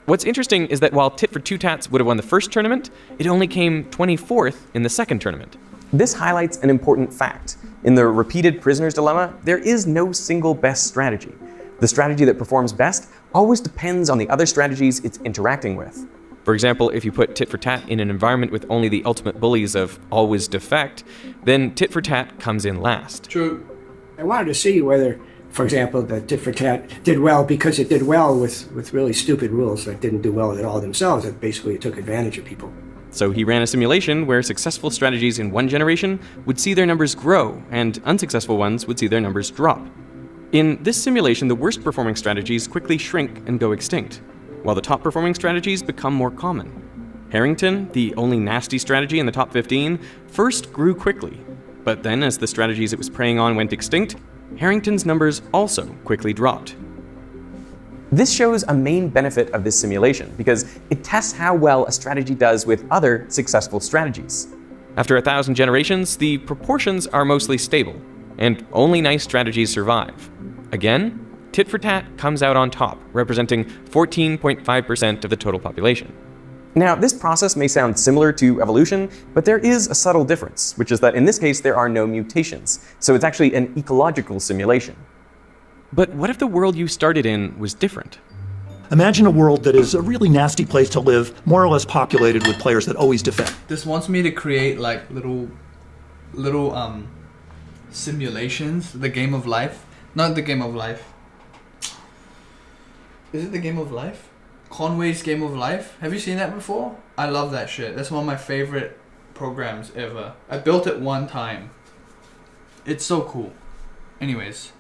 What's interesting is that while Tit for Two Tats would have won the first tournament, it only came 24th in the second tournament. This highlights an important fact. In the repeated prisoner's dilemma, there is no single best strategy. The strategy that performs best always depends on the other strategies it's interacting with. For example, if you put Tit for Tat in an environment with only the ultimate bullies of always defect, then Tit for Tat comes in last. True. I wanted to see whether, for example, the tit for tat did well because it did well with really stupid rules that didn't do well at all themselves, that basically took advantage of people. So he ran a simulation where successful strategies in one generation would see their numbers grow, and unsuccessful ones would see their numbers drop. In this simulation, the worst performing strategies quickly shrink and go extinct, while the top performing strategies become more common. Harrington, the only nasty strategy in the top 15, first grew quickly, but then as the strategies it was preying on went extinct, Harrington's numbers also quickly dropped. This shows a main benefit of this simulation because it tests how well a strategy does with other successful strategies. After 1,000 generations, the proportions are mostly stable, and only nice strategies survive. Again, Tit for Tat comes out on top, representing 14.5% of the total population. Now, this process may sound similar to evolution, but there is a subtle difference, which is that in this case there are no mutations, so it's actually an ecological simulation. But what if the world you started in was different? Imagine a world that is a really nasty place to live, more or less populated with players that always defect. This wants me to create like little simulations, the game of life. Not the game of life. Is it the game of life? Conway's Game of Life. Have you seen that before? I love that shit. That's one of my favorite programs ever. I built it one time. It's so cool. Anyways.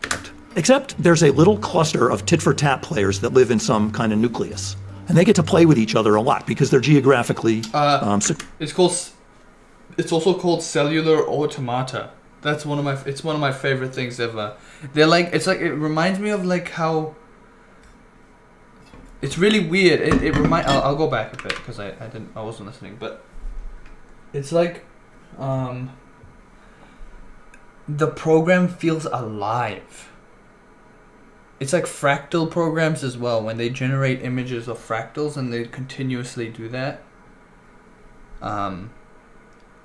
Except there's a little cluster of tit-for-tat players that live in some kind of nucleus. And they get to play with each other a lot because they're geographically... It's also called cellular automata. That's one of my favorite things ever. They're like, it reminds me of like how... It's really weird. I'll go back a bit because I wasn't listening, but it's like the program feels alive. It's like fractal programs as well, when they generate images of fractals and they continuously do that.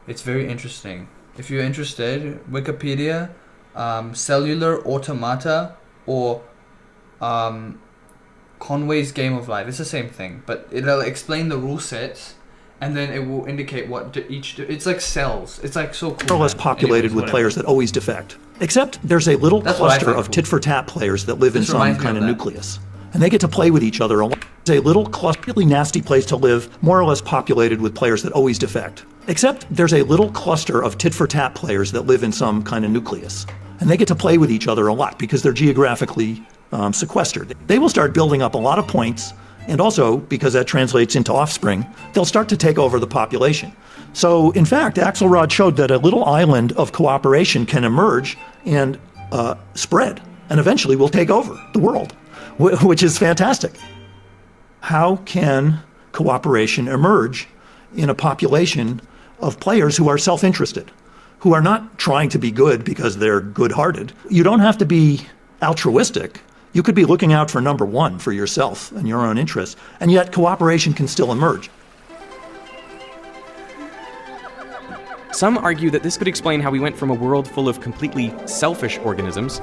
It's very interesting. If you're interested, Wikipedia, cellular automata, or Conway's Game of Life. It's the same thing, but it'll explain the rule sets, and then it will indicate what it's like cells. It's like so cool. More or less populated with players that always defect. Except there's a little cluster of tit-for-tat players that live in some kind of nucleus. And they get to play with each other a lot. It's a little cluster, really nasty place to live, more or less populated with players that always defect. Except there's a little cluster of tit-for-tat players that live in some kind of nucleus. And they get to play with each other a lot because they're geographically sequestered. They will start building up a lot of points, and also, because that translates into offspring, they'll start to take over the population. So, in fact, Axelrod showed that a little island of cooperation can emerge, and spread and eventually will take over the world, which is fantastic. How can cooperation emerge in a population of players who are self-interested, who are not trying to be good because they're good-hearted? You don't have to be altruistic. You could be looking out for number one for yourself and your own interests, and yet cooperation can still emerge. Some argue that this could explain how we went from a world full of completely selfish organisms,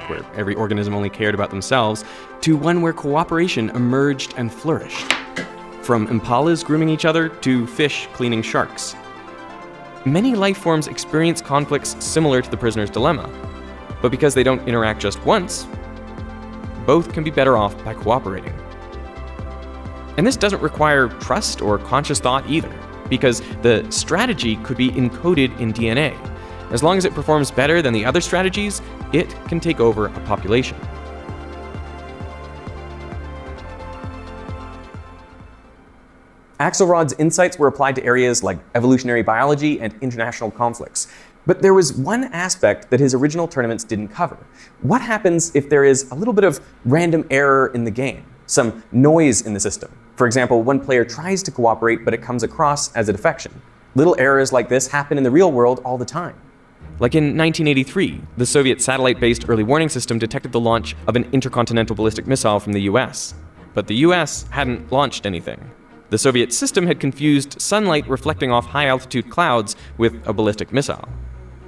where every organism only cared about themselves, to one where cooperation emerged and flourished. From impalas grooming each other to fish cleaning sharks. Many life forms experience conflicts similar to the prisoner's dilemma, but because they don't interact just once, both can be better off by cooperating. And this doesn't require trust or conscious thought either, because the strategy could be encoded in DNA. As long as it performs better than the other strategies, it can take over a population. Axelrod's insights were applied to areas like evolutionary biology and international conflicts. But there was one aspect that his original tournaments didn't cover. What happens if there is a little bit of random error in the game? Some noise in the system. For example, one player tries to cooperate, but it comes across as a defection. Little errors like this happen in the real world all the time. Like in 1983, the Soviet satellite-based early warning system detected the launch of an intercontinental ballistic missile from the US. But the US hadn't launched anything. The Soviet system had confused sunlight reflecting off high-altitude clouds with a ballistic missile.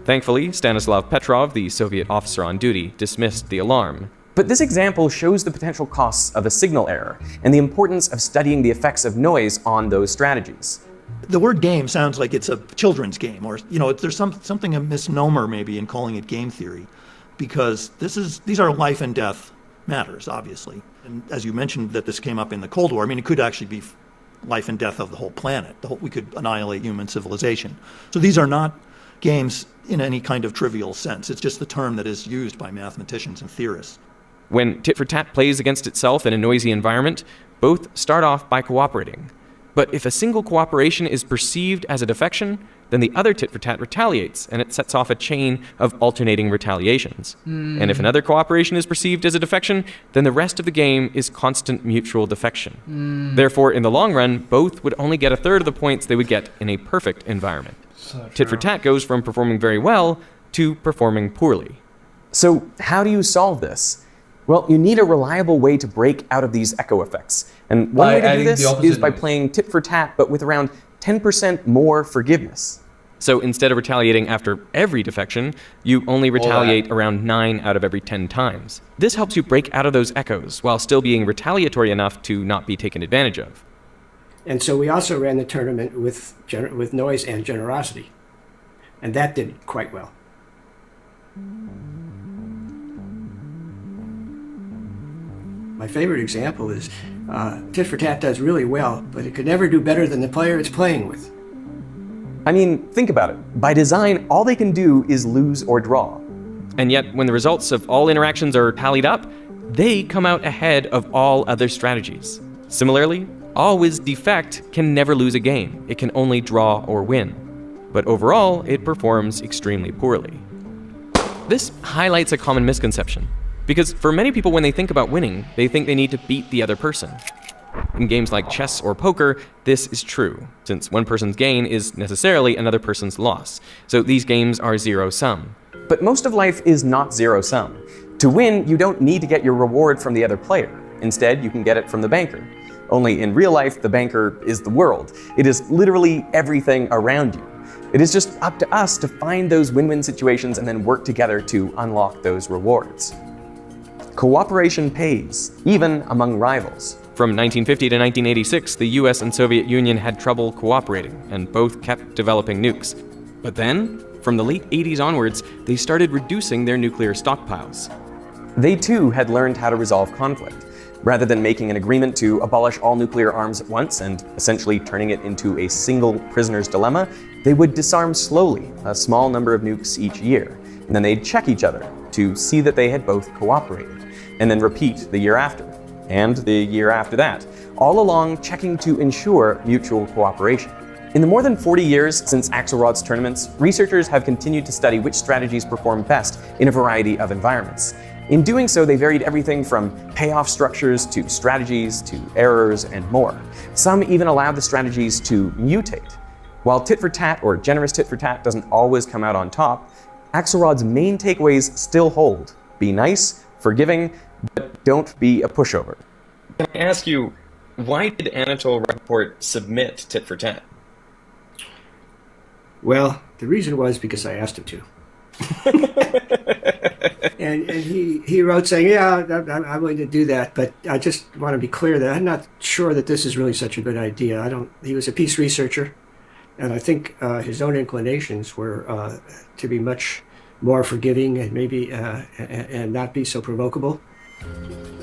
Thankfully, Stanislav Petrov, the Soviet officer on duty, dismissed the alarm. But this example shows the potential costs of a signal error and the importance of studying the effects of noise on those strategies. The word game sounds like it's a children's game, or there's something a misnomer maybe in calling it game theory, because these are life and death matters, obviously. And as you mentioned that this came up in the Cold War, I mean, it could actually be life and death of the whole planet. We could annihilate human civilization. So these are not games in any kind of trivial sense. It's just the term that is used by mathematicians and theorists. When tit for tat plays against itself in a noisy environment, both start off by cooperating. But if a single cooperation is perceived as a defection, then the other tit for tat retaliates, and it sets off a chain of alternating retaliations. And if another cooperation is perceived as a defection, then the rest of the game is constant mutual defection. Therefore, in the long run, both would only get a third of the points they would get in a perfect environment. So Tit for tat goes from performing very well to performing poorly. So how do you solve this? Well, you need a reliable way to break out of these echo effects. And one way to do this is by playing tit for tat, but with around 10% more forgiveness. So instead of retaliating after every defection, you only retaliate around 9 out of every 10 times. This helps you break out of those echoes while still being retaliatory enough to not be taken advantage of. And so we also ran the tournament with noise and generosity. And that did quite well. My favorite example is tit for tat does really well, but it could never do better than the player it's playing with. I mean, think about it. By design, all they can do is lose or draw. And yet, when the results of all interactions are tallied up, they come out ahead of all other strategies. Similarly, Always Defect can never lose a game. It can only draw or win. But overall, it performs extremely poorly. This highlights a common misconception, because for many people when they think about winning, they think they need to beat the other person. In games like chess or poker, this is true, since one person's gain is necessarily another person's loss, so these games are zero-sum. But most of life is not zero-sum. To win, you don't need to get your reward from the other player. Instead, you can get it from the banker. Only in real life, the banker is the world. It is literally everything around you. It is just up to us to find those win-win situations and then work together to unlock those rewards. Cooperation pays, even among rivals. From 1950 to 1986, the US and Soviet Union had trouble cooperating, and both kept developing nukes. But then, from the late 80s onwards, they started reducing their nuclear stockpiles. They too had learned how to resolve conflict. Rather than making an agreement to abolish all nuclear arms at once and essentially turning it into a single prisoner's dilemma, they would disarm slowly, a small number of nukes each year, and then they'd check each other to see that they had both cooperated, and then repeat the year after, and the year after that, all along checking to ensure mutual cooperation. In the more than 40 years since Axelrod's tournaments, researchers have continued to study which strategies perform best in a variety of environments. In doing so, they varied everything from payoff structures to strategies to errors and more. Some even allowed the strategies to mutate. While tit for tat or generous tit for tat doesn't always come out on top, Axelrod's main takeaways still hold. Be nice, forgiving, but don't be a pushover. Can I ask you, why did Anatole Rappaport submit tit for tat? Well, the reason was because I asked him to. and he wrote saying, yeah, I'm willing to do that, but I just want to be clear that I'm not sure that this is really such a good idea. He was a peace researcher, and I think his own inclinations were to be much more forgiving and maybe and not be so provocable.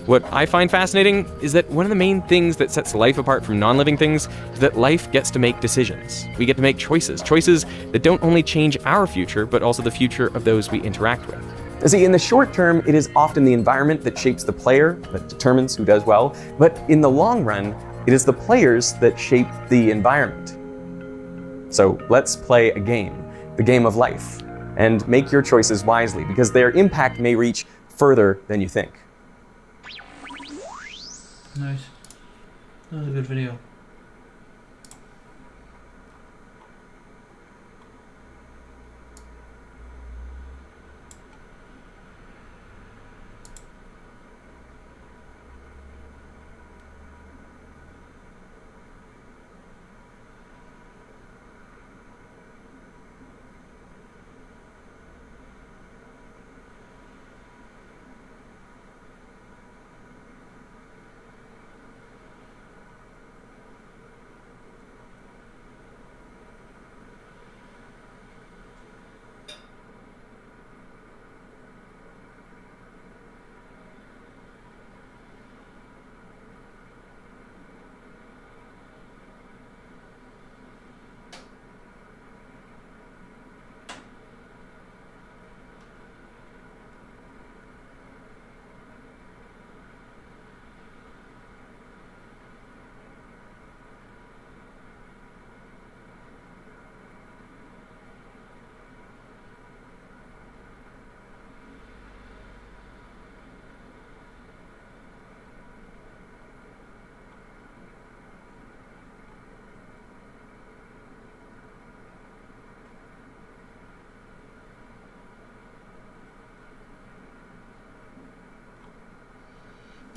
What I find fascinating is that one of the main things that sets life apart from non-living things is that life gets to make decisions. We get to make choices that don't only change our future, but also the future of those we interact with. See, in the short term, it is often the environment that shapes the player, that determines who does well, but in the long run, it is the players that shape the environment. So let's play a game, the game of life, and make your choices wisely, because their impact may reach further than you think. Nice. That was a good video.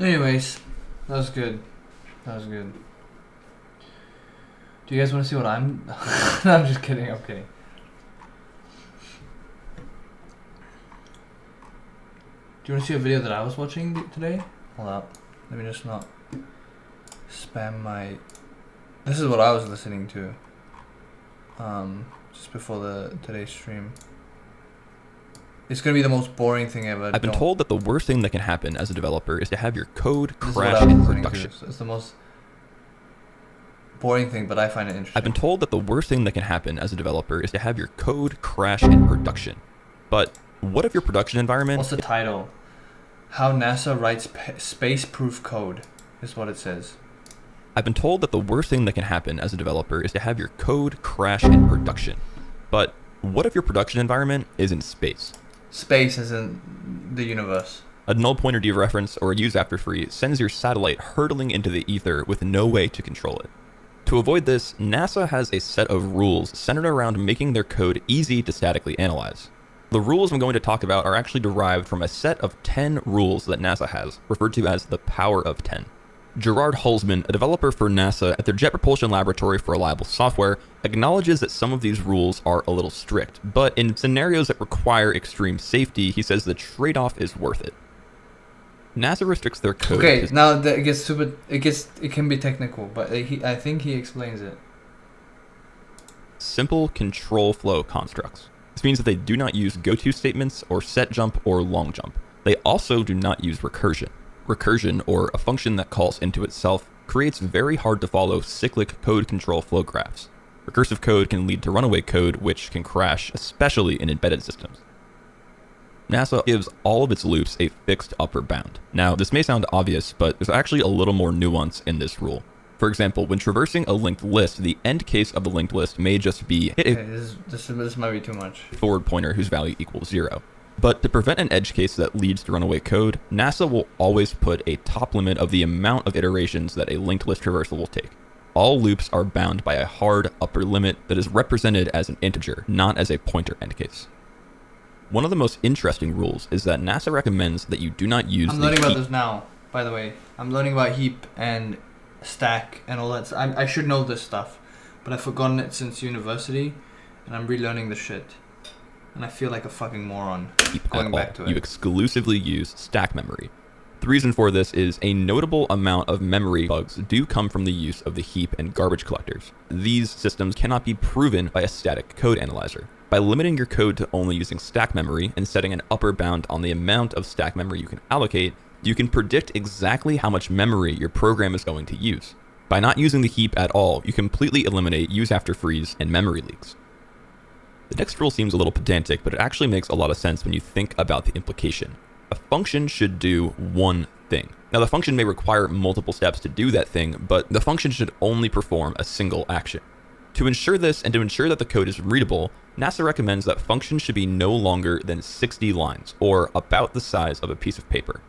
Anyways, that was good. That was good. Do you guys want to see what I'm... No, I'm just kidding, okay. Do you want to see a video that I was watching today? Hold up. Let me just not spam my... This is what I was listening to. Just before today's stream. It's gonna be the most boring thing ever. I've been told that the worst thing that can happen as a developer is to have your code This is crash what I was in listening to. production. It's the most boring thing, but I find it interesting. I've been told that the worst thing that can happen as a developer is to have your code crash in production. But what if your production environment... What's the title? How NASA writes space-proof code is what it says. I've been told that the worst thing that can happen as a developer is to have your code crash in production. But what if your production environment is in space? Space is in the universe. A null pointer dereference or a use after free sends your satellite hurtling into the ether with no way to control it. To avoid this, NASA has a set of rules centered around making their code easy to statically analyze. The rules I'm going to talk about are actually derived from a set of 10 rules that NASA has, referred to as the Power of 10. Gerard Hulsman, a developer for NASA at their Jet Propulsion Laboratory for Reliable Software, acknowledges that some of these rules are a little strict, but in scenarios that require extreme safety, he says the trade-off is worth it. NASA restricts their code. Okay, now it gets super. It can be technical, but I think he explains it. Simple control flow constructs. This means that they do not use goto statements or set jump or long jump. They also do not use recursion. Recursion, or a function that calls into itself, creates very hard to follow cyclic code control flow graphs. Recursive code can lead to runaway code, which can crash, especially in embedded systems. NASA gives all of its loops a fixed upper bound. Now, this may sound obvious, but there's actually a little more nuance in this rule. For example, when traversing a linked list, the end case of the linked list may just be hit Okay, this might be too much. a forward pointer whose value equals 0. But to prevent an edge case that leads to runaway code, NASA will always put a top limit of the amount of iterations that a linked list traversal will take. All loops are bound by a hard upper limit that is represented as an integer, not as a pointer end case. One of the most interesting rules is that NASA recommends that you do not use I'm the learning about heap. this now, by the way. I'm learning about heap and stack and all that. I should know this stuff, but I've forgotten it since university, and I'm relearning the shit. And I feel like a fucking moron Heap going at back all. to You it. exclusively use stack memory. The reason for this is a notable amount of memory bugs do come from the use of the heap and garbage collectors. These systems cannot be proven by a static code analyzer. By limiting your code to only using stack memory and setting an upper bound on the amount of stack memory you can allocate, you can predict exactly how much memory your program is going to use. By not using the heap at all, you completely eliminate use after freeze and memory leaks. The next rule seems a little pedantic, but it actually makes a lot of sense when you think about the implication. A function should do one thing. Now, the function may require multiple steps to do that thing, but the function should only perform a single action. To ensure this and to ensure that the code is readable, NASA recommends that functions should be no longer than 60 lines, or about the size of a piece of paper.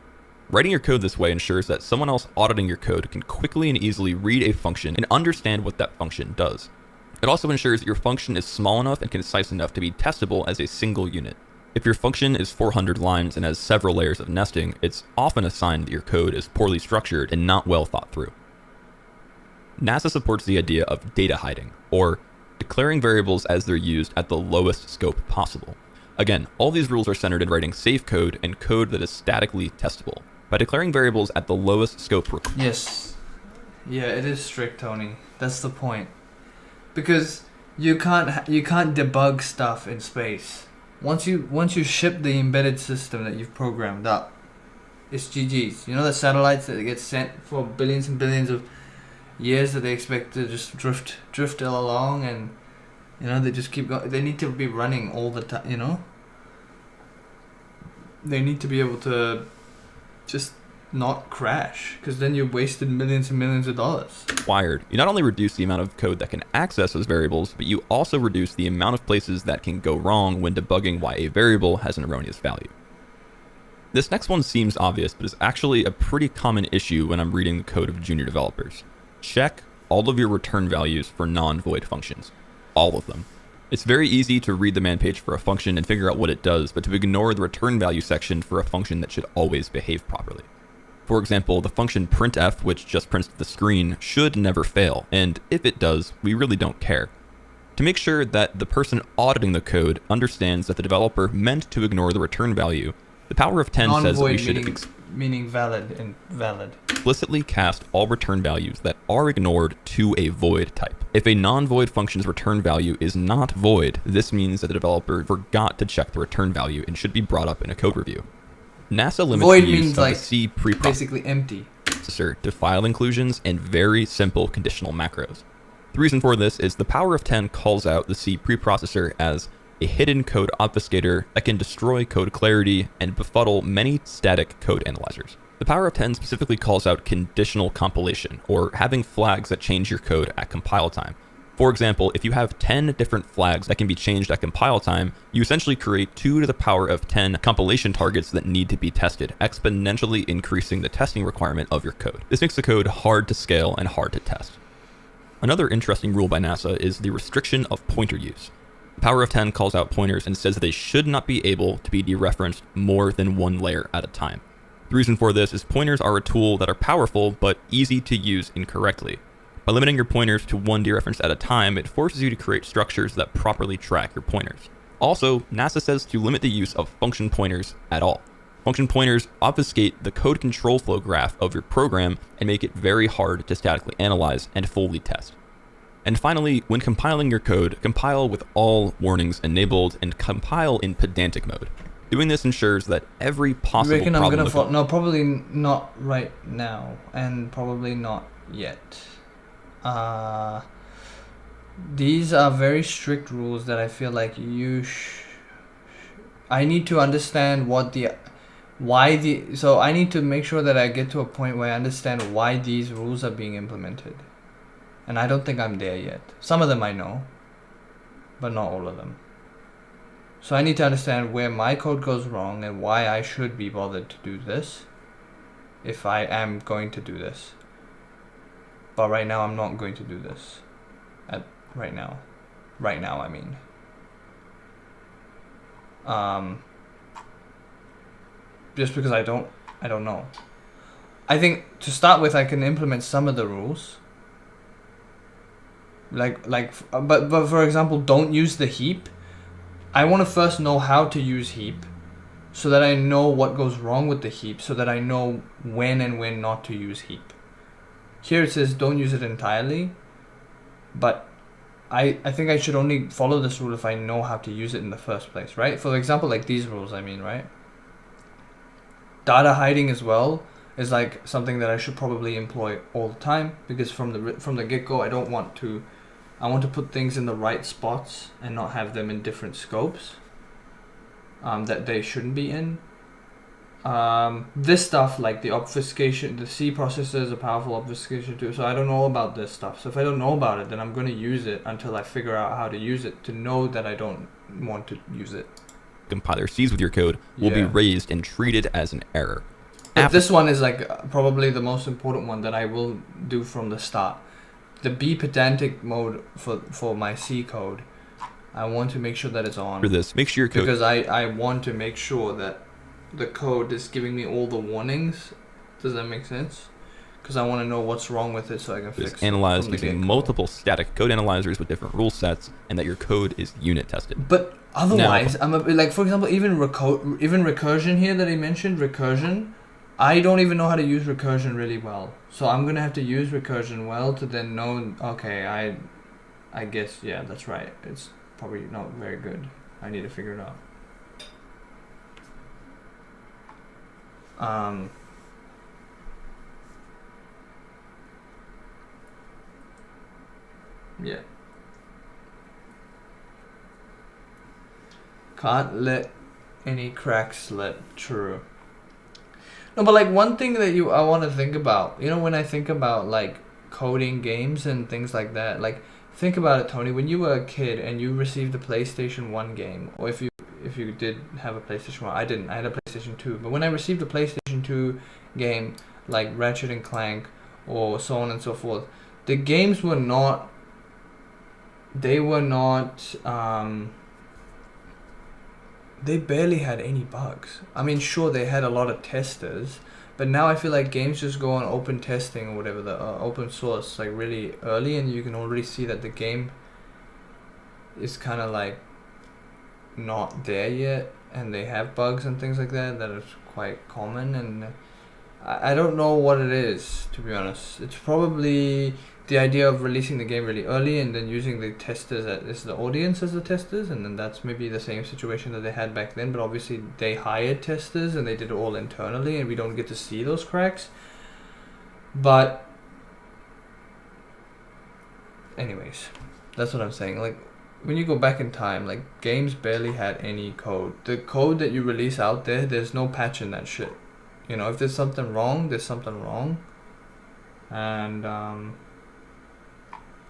Writing your code this way ensures that someone else auditing your code can quickly and easily read a function and understand what that function does. It also ensures that your function is small enough and concise enough to be testable as a single unit. If your function is 400 lines and has several layers of nesting, it's often a sign that your code is poorly structured and not well thought through. NASA supports the idea of data hiding, or declaring variables as they're used at the lowest scope possible. Again, all these rules are centered in writing safe code and code that is statically testable. By declaring variables at the lowest scope Yes. Yeah, it is strict, Tony. That's the point. Because you can't debug stuff in space. Once you ship the embedded system that you've programmed up, it's GG's. You know the satellites that get sent for billions and billions of years that they expect to just drift along, and you know they just keep going. They need to be running all the time. You know, they need to be able to just not crash, because then you've wasted millions and millions of dollars. required. You not only reduce the amount of code that can access those variables, but you also reduce the amount of places that can go wrong when debugging why a variable has an erroneous value. This next one seems obvious, but is actually a pretty common issue when I'm reading the code of junior developers. Check all of your return values for non-void functions. All of them. It's very easy to read the man page for a function and figure out what it does, but to ignore the return value section for a function that should always behave properly. For example, the function printf, which just prints to the screen, should never fail, and if it does, we really don't care. To make sure that the person auditing the code understands that the developer meant to ignore the return value, the power of 10 says that we should meaning valid and valid. explicitly cast all return values that are ignored to a void type. If a non-void function's return value is not void, this means that the developer forgot to check the return value and should be brought up in a code review. NASA limits Void the use means of like the C preprocessor basically empty. to file inclusions and very simple conditional macros. The reason for this is the power of 10 calls out the C preprocessor as a hidden code obfuscator that can destroy code clarity and befuddle many static code analyzers. The power of 10 specifically calls out conditional compilation, or having flags that change your code at compile time. For example, if you have 10 different flags that can be changed at compile time, you essentially create 2 to the power of 10 compilation targets that need to be tested, exponentially increasing the testing requirement of your code. This makes the code hard to scale and hard to test. Another interesting rule by NASA is the restriction of pointer use. The power of 10 calls out pointers and says that they should not be able to be dereferenced more than one layer at a time. The reason for this is pointers are a tool that are powerful but easy to use incorrectly. By limiting your pointers to one dereference at a time, it forces you to create structures that properly track your pointers. Also, NASA says to limit the use of function pointers at all. Function pointers obfuscate the code control flow graph of your program and make it very hard to statically analyze and fully test. And finally, when compiling your code, compile with all warnings enabled and compile in pedantic mode. Doing this ensures that every possible You reckon I'm problem gonna fall? No, probably not right now, and probably not yet. These are very strict rules that I feel like I need to understand so I need to make sure that I get to a point where I understand why these rules are being implemented. And I don't think I'm there yet. Some of them I know, but not all of them. So I need to understand where my code goes wrong and why I should be bothered to do this if I am going to do this. But right now I'm not going to do this. Right now, I mean. Just because I don't know. I think to start with I can implement some of the rules. But for example, don't use the heap. I want to first know how to use heap so that I know what goes wrong with the heap, so that I know when and when not to use heap. Here it says don't use it entirely, but I think I should only follow this rule if I know how to use it in the first place, right? For example, like these rules, I mean, right? Data hiding as well is like something that I should probably employ all the time, because from the get-go I want to put things in the right spots and not have them in different scopes that they shouldn't be in. This stuff like the obfuscation, the C processor is a powerful obfuscation tool, so I don't know about this stuff. So if I don't know about it, then I'm going to use it until I figure out how to use it, to know that I don't want to use it. Compiler sees with your code will be raised and treated as an error. But this one is like probably the most important one that I will do from the start. The be pedantic mode for my C code, I want to make sure that it's on. For this, make sure your code... Because I want to make sure that the code is giving me all the warnings. Does that make sense? Because I want to know what's wrong with it so I can fix it. Analyzed using multiple static code analyzers with different rule sets, and that your code is unit tested. But otherwise, like for example, even recursion here that he mentioned, recursion, I don't even know how to use recursion really well. So I'm gonna have to use recursion well to then know, okay, I guess, yeah, that's right. It's probably not very good. I need to figure it out. Yeah. Can't let any cracks slip. True. No, but like one thing that I want to think about, you know, when I think about like coding games and things like that, like think about it, Tony, when you were a kid and you received a PlayStation 1 game, or if you did have a PlayStation 1, I didn't, I had a PlayStation 2, but when I received a PlayStation 2 game like Ratchet and Clank or so on and so forth, the games were not, they barely had any bugs. I mean, sure, they had a lot of testers, but now I feel like games just go on open testing or whatever, the open source, like really early, and you can already see that the game is kind of like not there yet, and they have bugs and things like that is quite common, and I don't know what it is, to be honest. It's probably the idea of releasing the game really early and then using the testers as the audience as the testers, and then that's maybe the same situation that they had back then, but obviously they hired testers and they did it all internally and we don't get to see those cracks. But anyways, that's what I'm saying. Like when you go back in time, like games barely had any code. The code that you release out there, there's no patch in that shit. You know, if there's something wrong, there's something wrong. And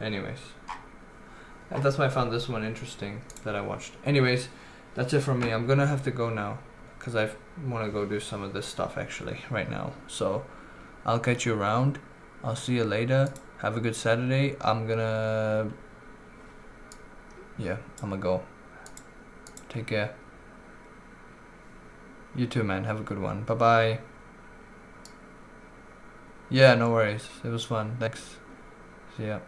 anyways, and that's why I found this one interesting that I watched. Anyways, that's it from me. I'm gonna have to go now because I want to go do some of this stuff actually right now. So I'll catch you around. I'll see you later. Have a good Saturday. I'm gonna go. Take care. You too, man. Have a good one. Bye bye. Yeah, no worries. It was fun. Thanks. See ya.